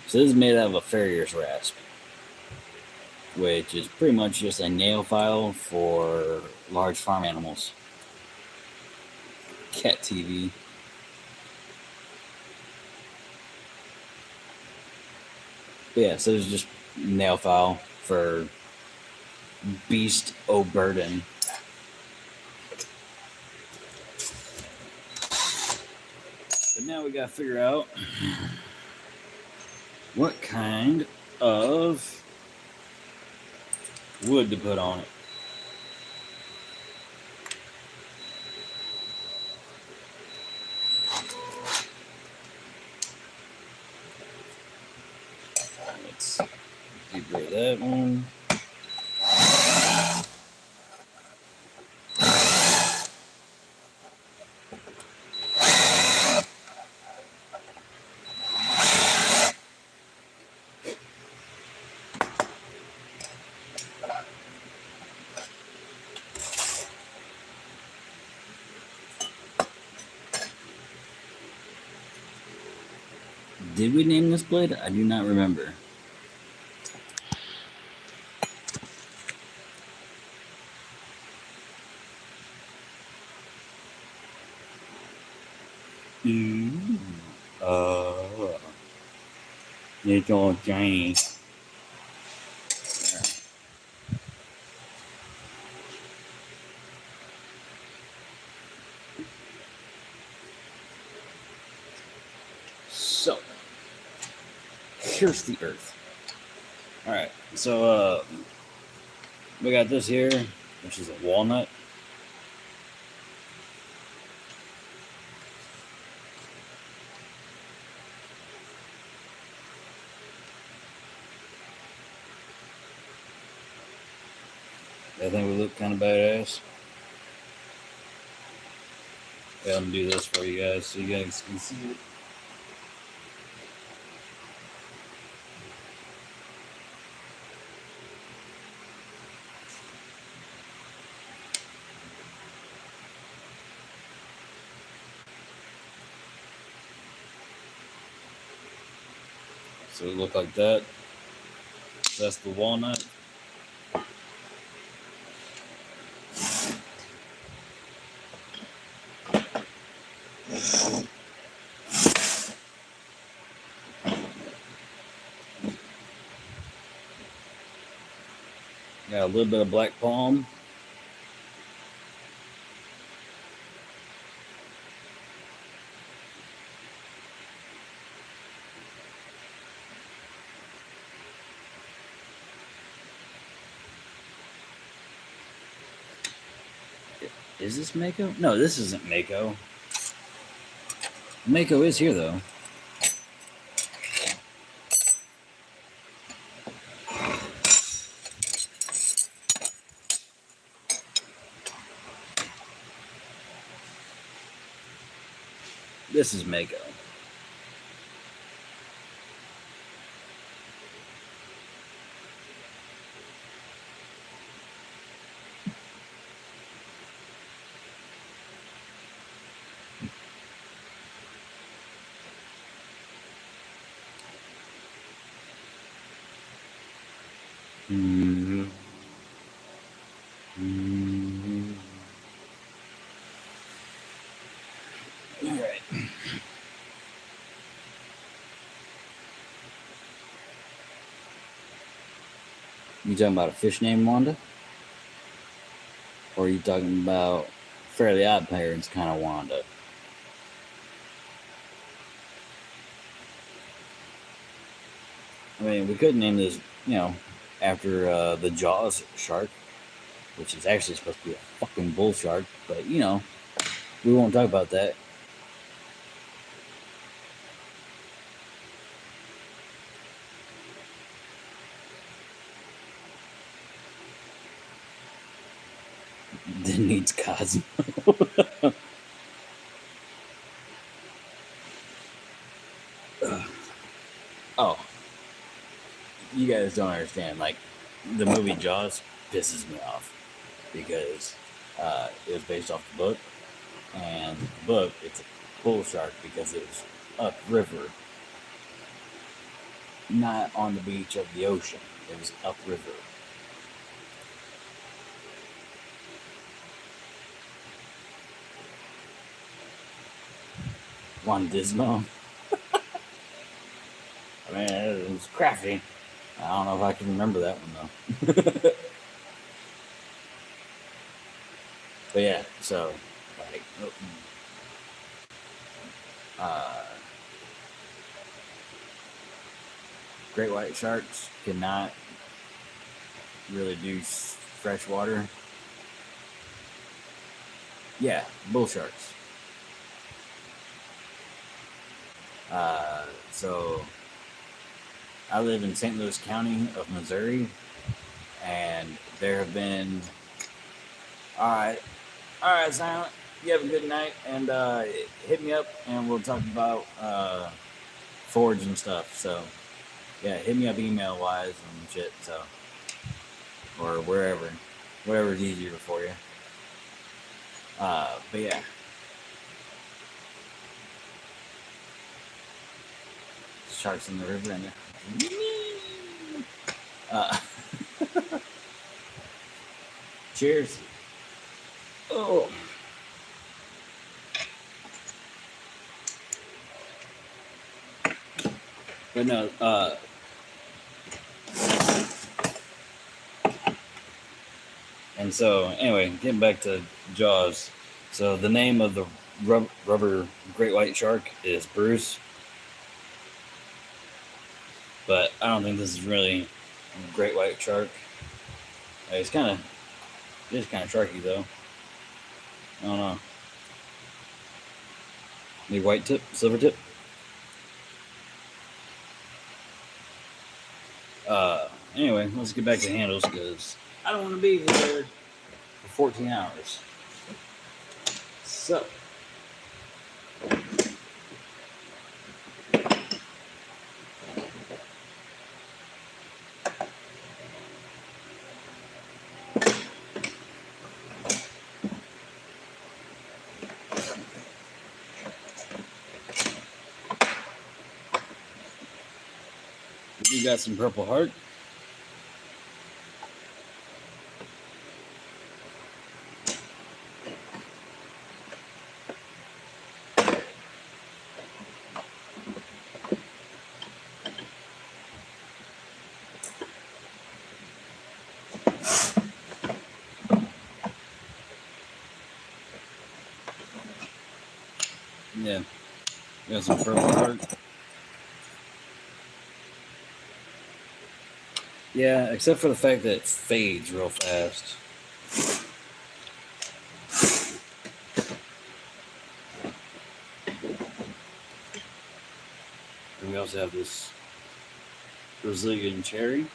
So this is made out of a farrier's rasp, which is pretty much just a nail file for large farm animals. Cat TV. But yeah, so there's just nail file for Beast O'Burden. But now we gotta figure out what kind of wood to put on it. Let's get rid of that one. Did we name this blade? I do not remember. It's all shiny. So, here's the earth. Alright, so we got this here, which is a walnut. I think we look kind of badass. Yeah, I'm gonna do this for you guys so you guys can see it. So it look like that. That's the walnut. Got a little bit of black palm. Is this Mako? No, this isn't Mako. Mako is here though. This is Mako. Mm-hmm. Mm-hmm. All right. You talking about a fish named Wanda? Or are you talking about Fairly Odd Parents kind of Wanda? I mean, we could name this, after the Jaws shark, which is actually supposed to be a fucking bull shark, but, we won't talk about that. Then needs Cosmo. Oh, you guys don't understand. Like, the movie Jaws pisses me off because it was based off the book, and the book, it's a bull shark because it was upriver, not on the beach of the ocean. It was upriver. One Dismo. I mean, it was crafty. I don't know if I can remember that one though. But yeah, so like, great white sharks cannot really do freshwater. Yeah, bull sharks. So I live in St. Louis County of Missouri, and there have been. All right, Silent. You have a good night, and hit me up, and we'll talk about Forge and stuff. So, yeah, hit me up email wise and shit. So, or whatever's easier for you. But yeah. sharks in the river and cheers. Oh. But no, and so anyway, getting back to Jaws. So the name of the rubber great white shark is Bruce. But I don't think this is really a great white shark. It's kind of sharky though. I don't know. Maybe white tip, silver tip. Anyway, let's get back to handles because I don't want to be there for 14 hours. So. We got some Purple Heart. Yeah, we got some Purple Heart. Yeah, except for the fact that it fades real fast. And we also have this Brazilian cherry.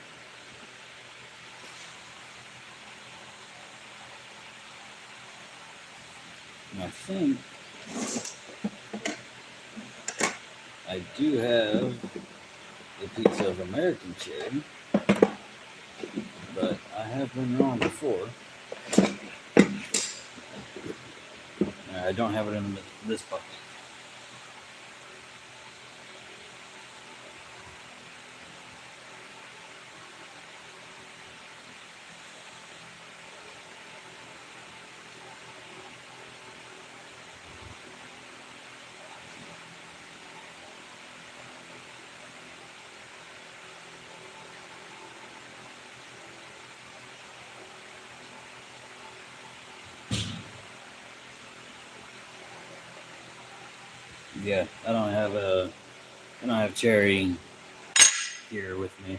And I think I do have a piece of American cherry, but I have been wrong before. I don't have it in this bucket. Yeah, I don't have cherry here with me.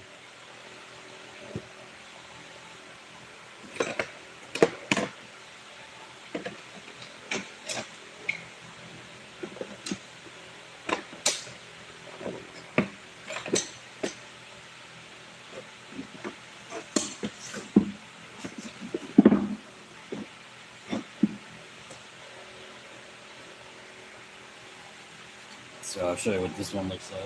So I'll show you what this one looks like.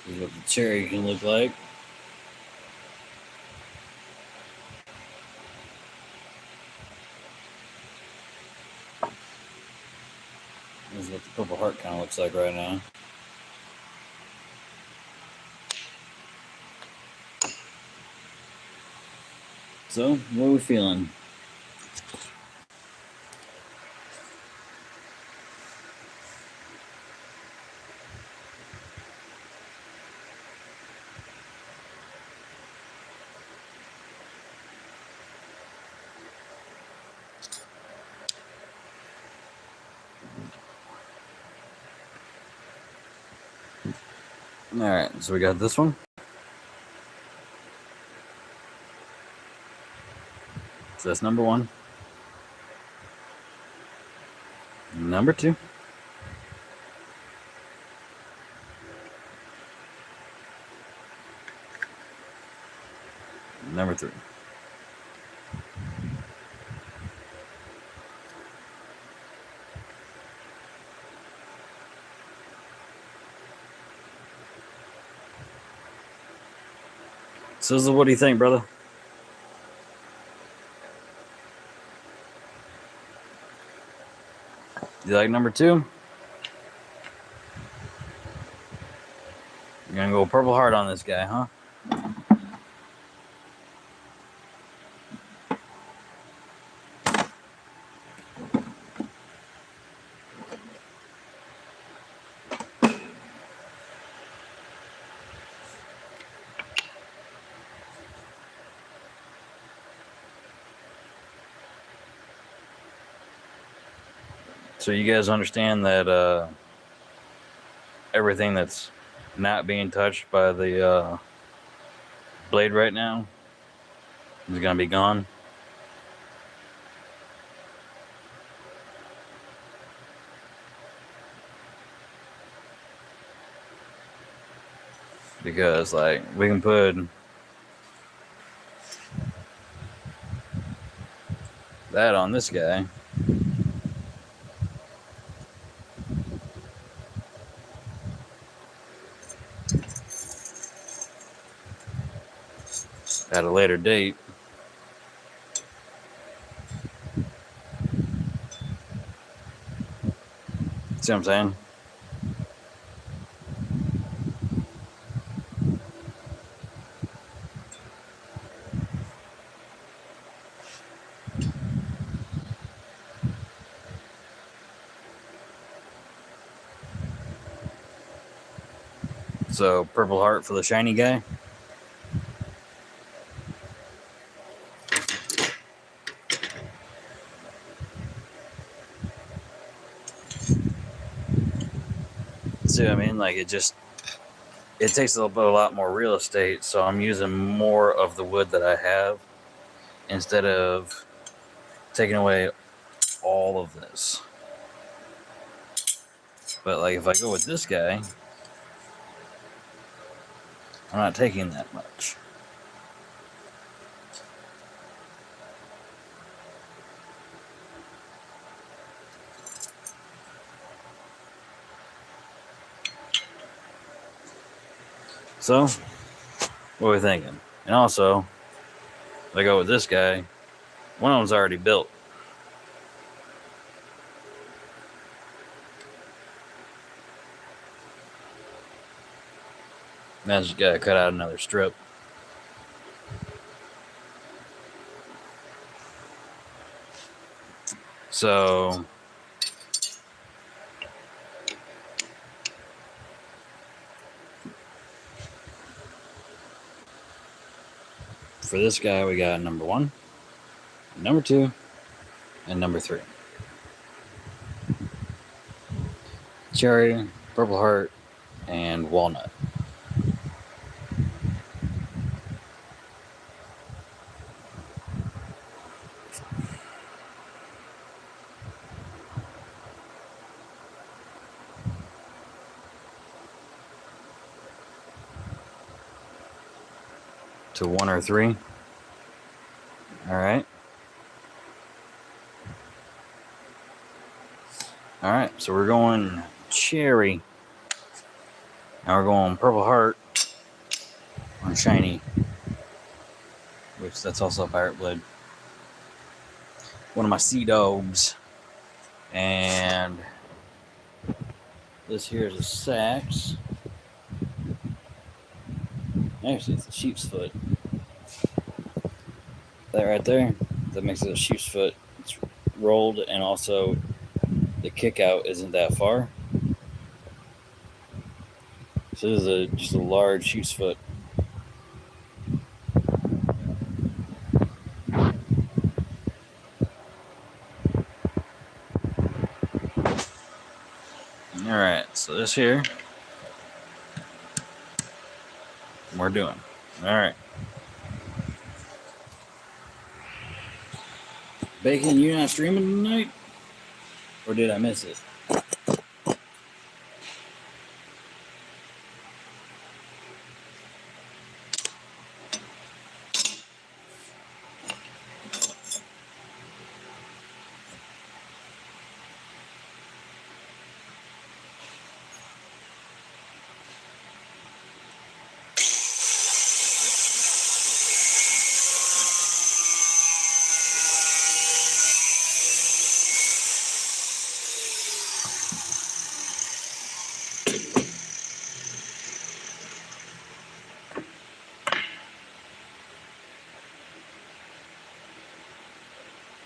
This is what the cherry can look like. This is what the Purple Heart kind of looks like right now. So, what are we feeling? Alright, so we got this one. So that's number 1. Number 2. Number 3. So what do you think, brother? You like number 2? You're gonna go Purple Heart on this guy, huh? So you guys understand that everything that's not being touched by the blade right now is gonna be gone. Because like we can put that on this guy. At a later date. See what I'm saying? So Purple Heart for the shiny guy. See what I mean? Like it takes a lot more real estate, so I'm using more of the wood that I have instead of taking away all of this. But like if I go with this guy, I'm not taking that much. So, what are we thinking? And also, if I go with this guy, one of them's already built. Now I just gotta cut out another strip. So, for this guy, we got number 1, number 2, and number 3. Cherry, Purple Heart, and Walnut. To 1 or 3. Alright. Alright, so we're going Cherry. Now we're going Purple Heart on Shiny, which that's also a Pirate Blade. One of my Sea Dogs. And this here is a Sax. Actually, it's a sheep's foot. That right there, that makes it a sheep's foot. It's rolled, and also the kick out isn't that far. So this is just a large sheep's foot. Alright, so this here, we're doing. Alright. Bacon, you not streaming tonight? Or did I miss it?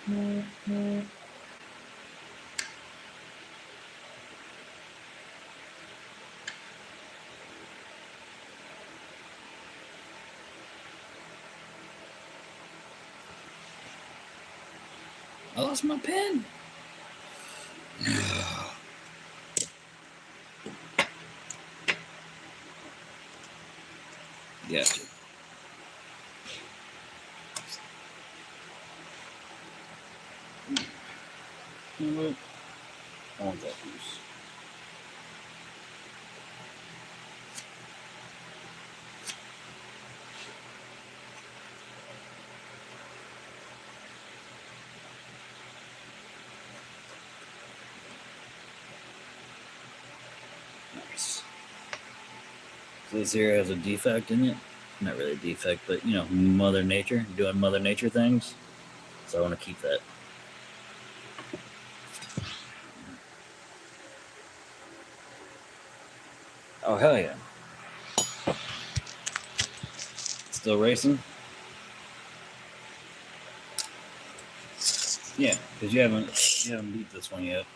I lost my pen. Gotcha. You know what? I want that piece. Nice. So this here has a defect in it. Not really a defect, but you know, Mother Nature doing Mother Nature things. So I want to keep that. Oh hell yeah! Still racing? Yeah, because you haven't beat this one yet.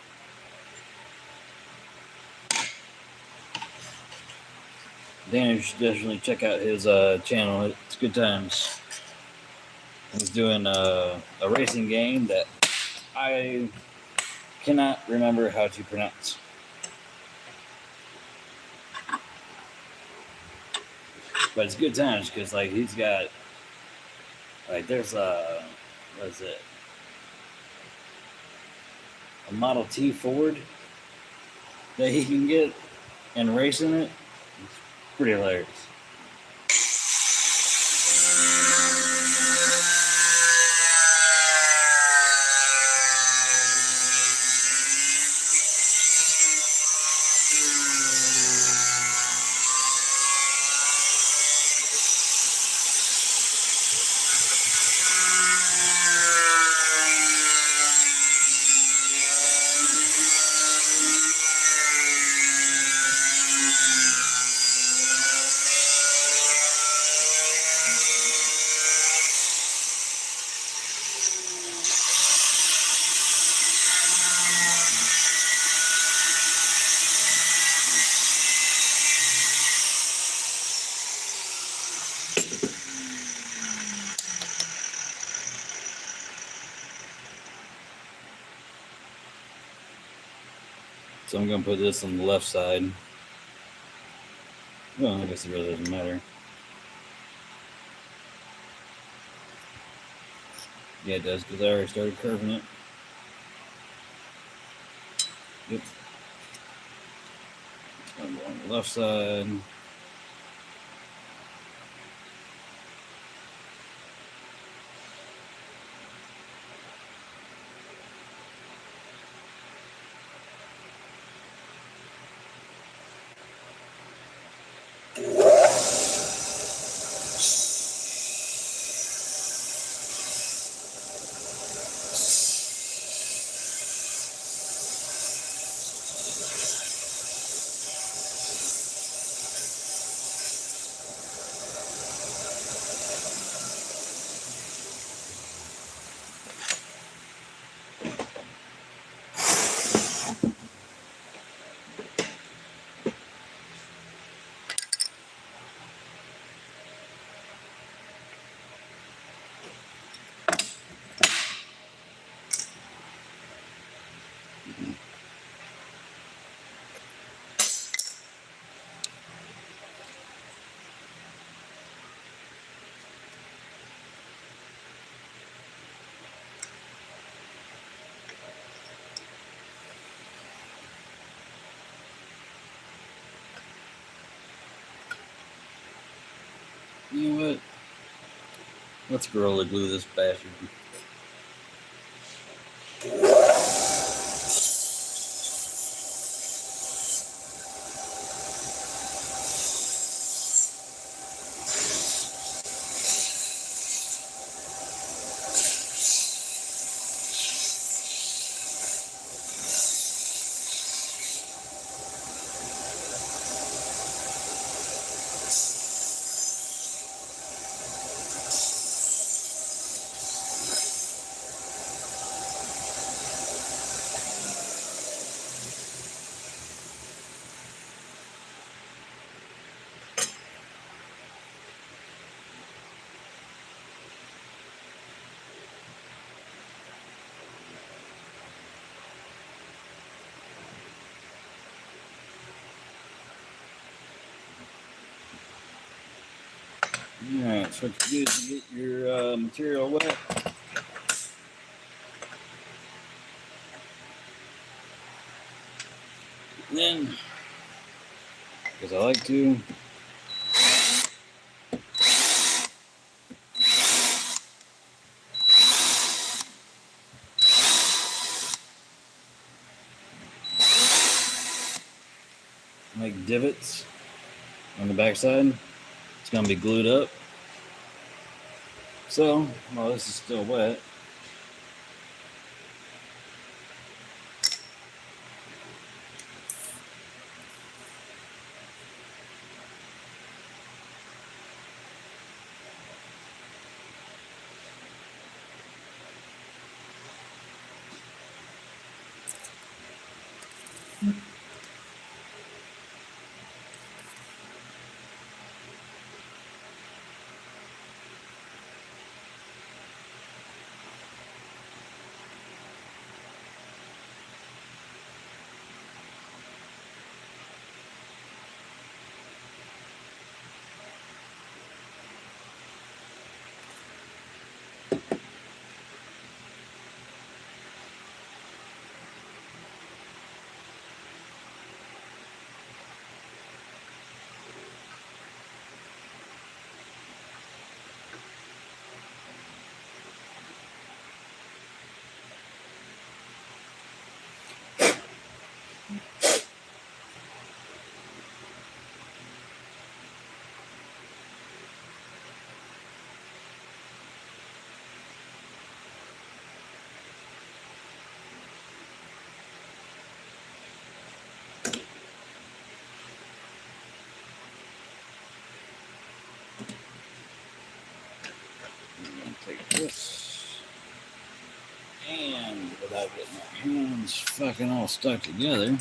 Dan, you should definitely check out his channel. It's good times. He's doing a racing game that I cannot remember how to pronounce. But it's good times because like he's got like there's what is it? A Model T Ford that he can get and race in it. It's pretty hilarious. So I'm going to put this on the left side. Well, I guess it really doesn't matter. Yeah, it does, because I already started curving it. Yep. I'm going on the left side. You know what? Let's Gorilla Glue this bastard. Alright, so what you do is you get your material wet. And then, because I like to, make divots on the backside. It's going to be glued up. So, while this is still wet, take this, and without getting my hands fucking all stuck together,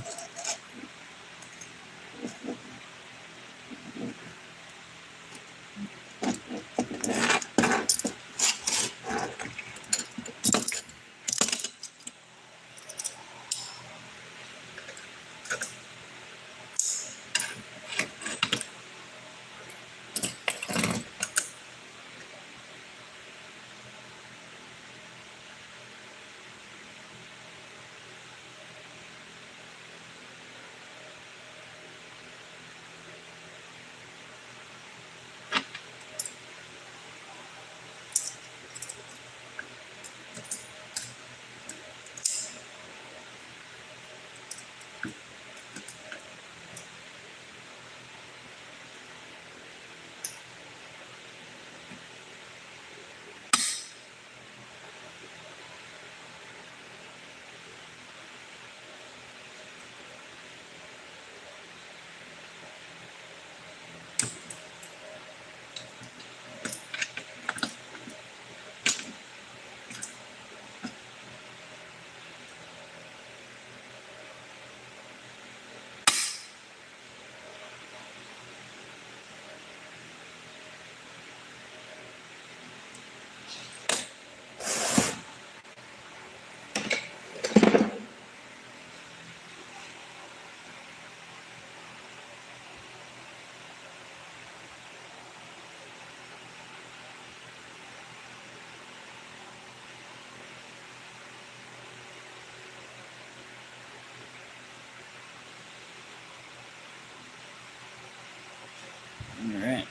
alright.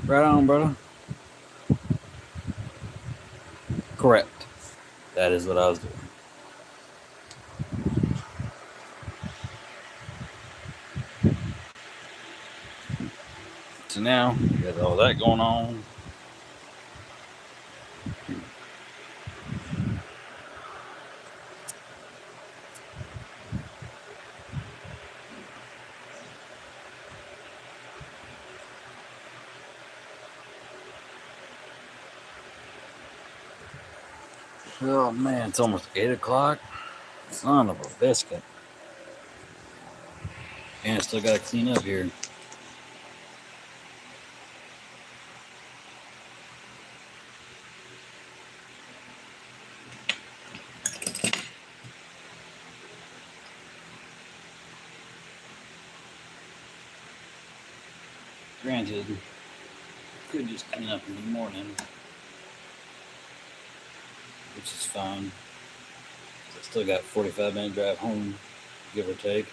Right on, brother. Correct. That is what I was doing. So now, with all that going on, oh man, it's almost 8 o'clock. Son of a biscuit. And I still got to clean up here. Granted, could just clean up in the morning, which is fine. I still got 45-minute drive home, give or take.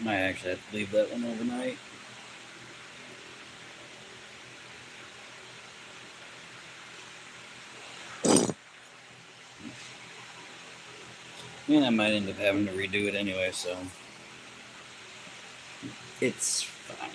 Might actually have to leave that one overnight. And I might end up having to redo it anyway, so it's fine.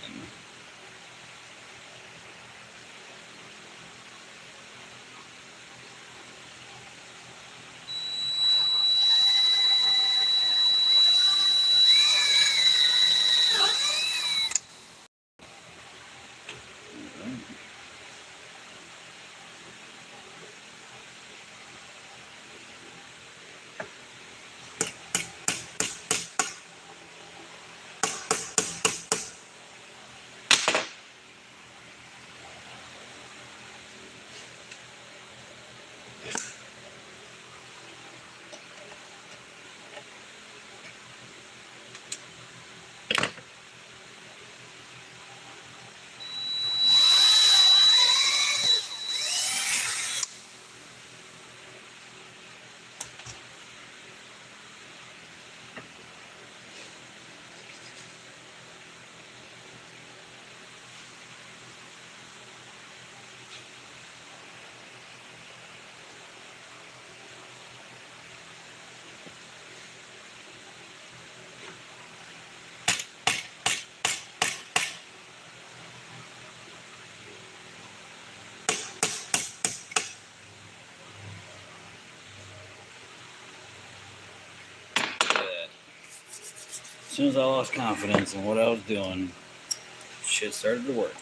As soon as I lost confidence in what I was doing, shit started to work.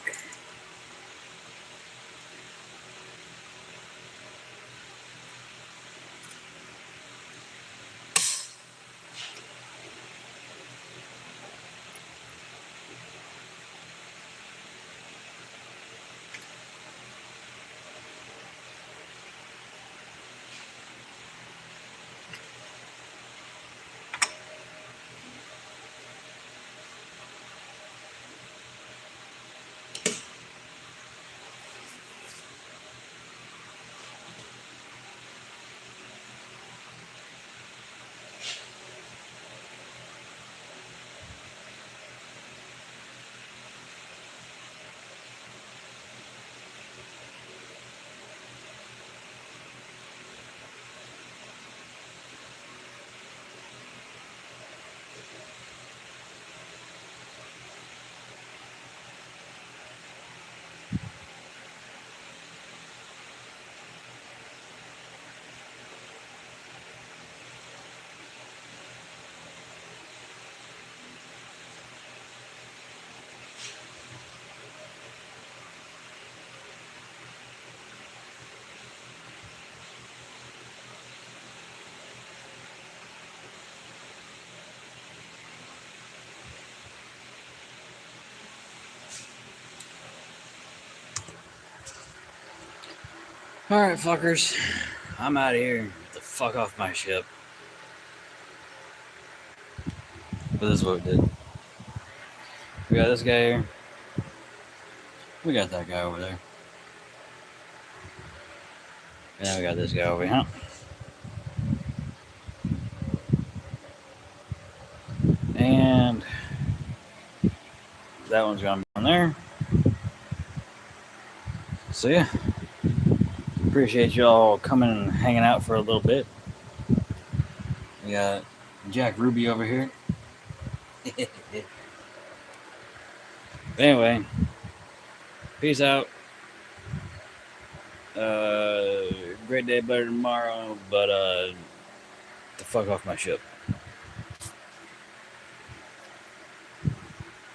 Alright, fuckers. I'm out of here. Get the fuck off my ship. But this is what we did. We got this guy here. We got that guy over there. And then we got this guy over here. And that one's gonna be on there. So yeah. Appreciate y'all coming and hanging out for a little bit. We got Jack Ruby over here. Anyway, peace out. Great day, better tomorrow, but the fuck off my ship.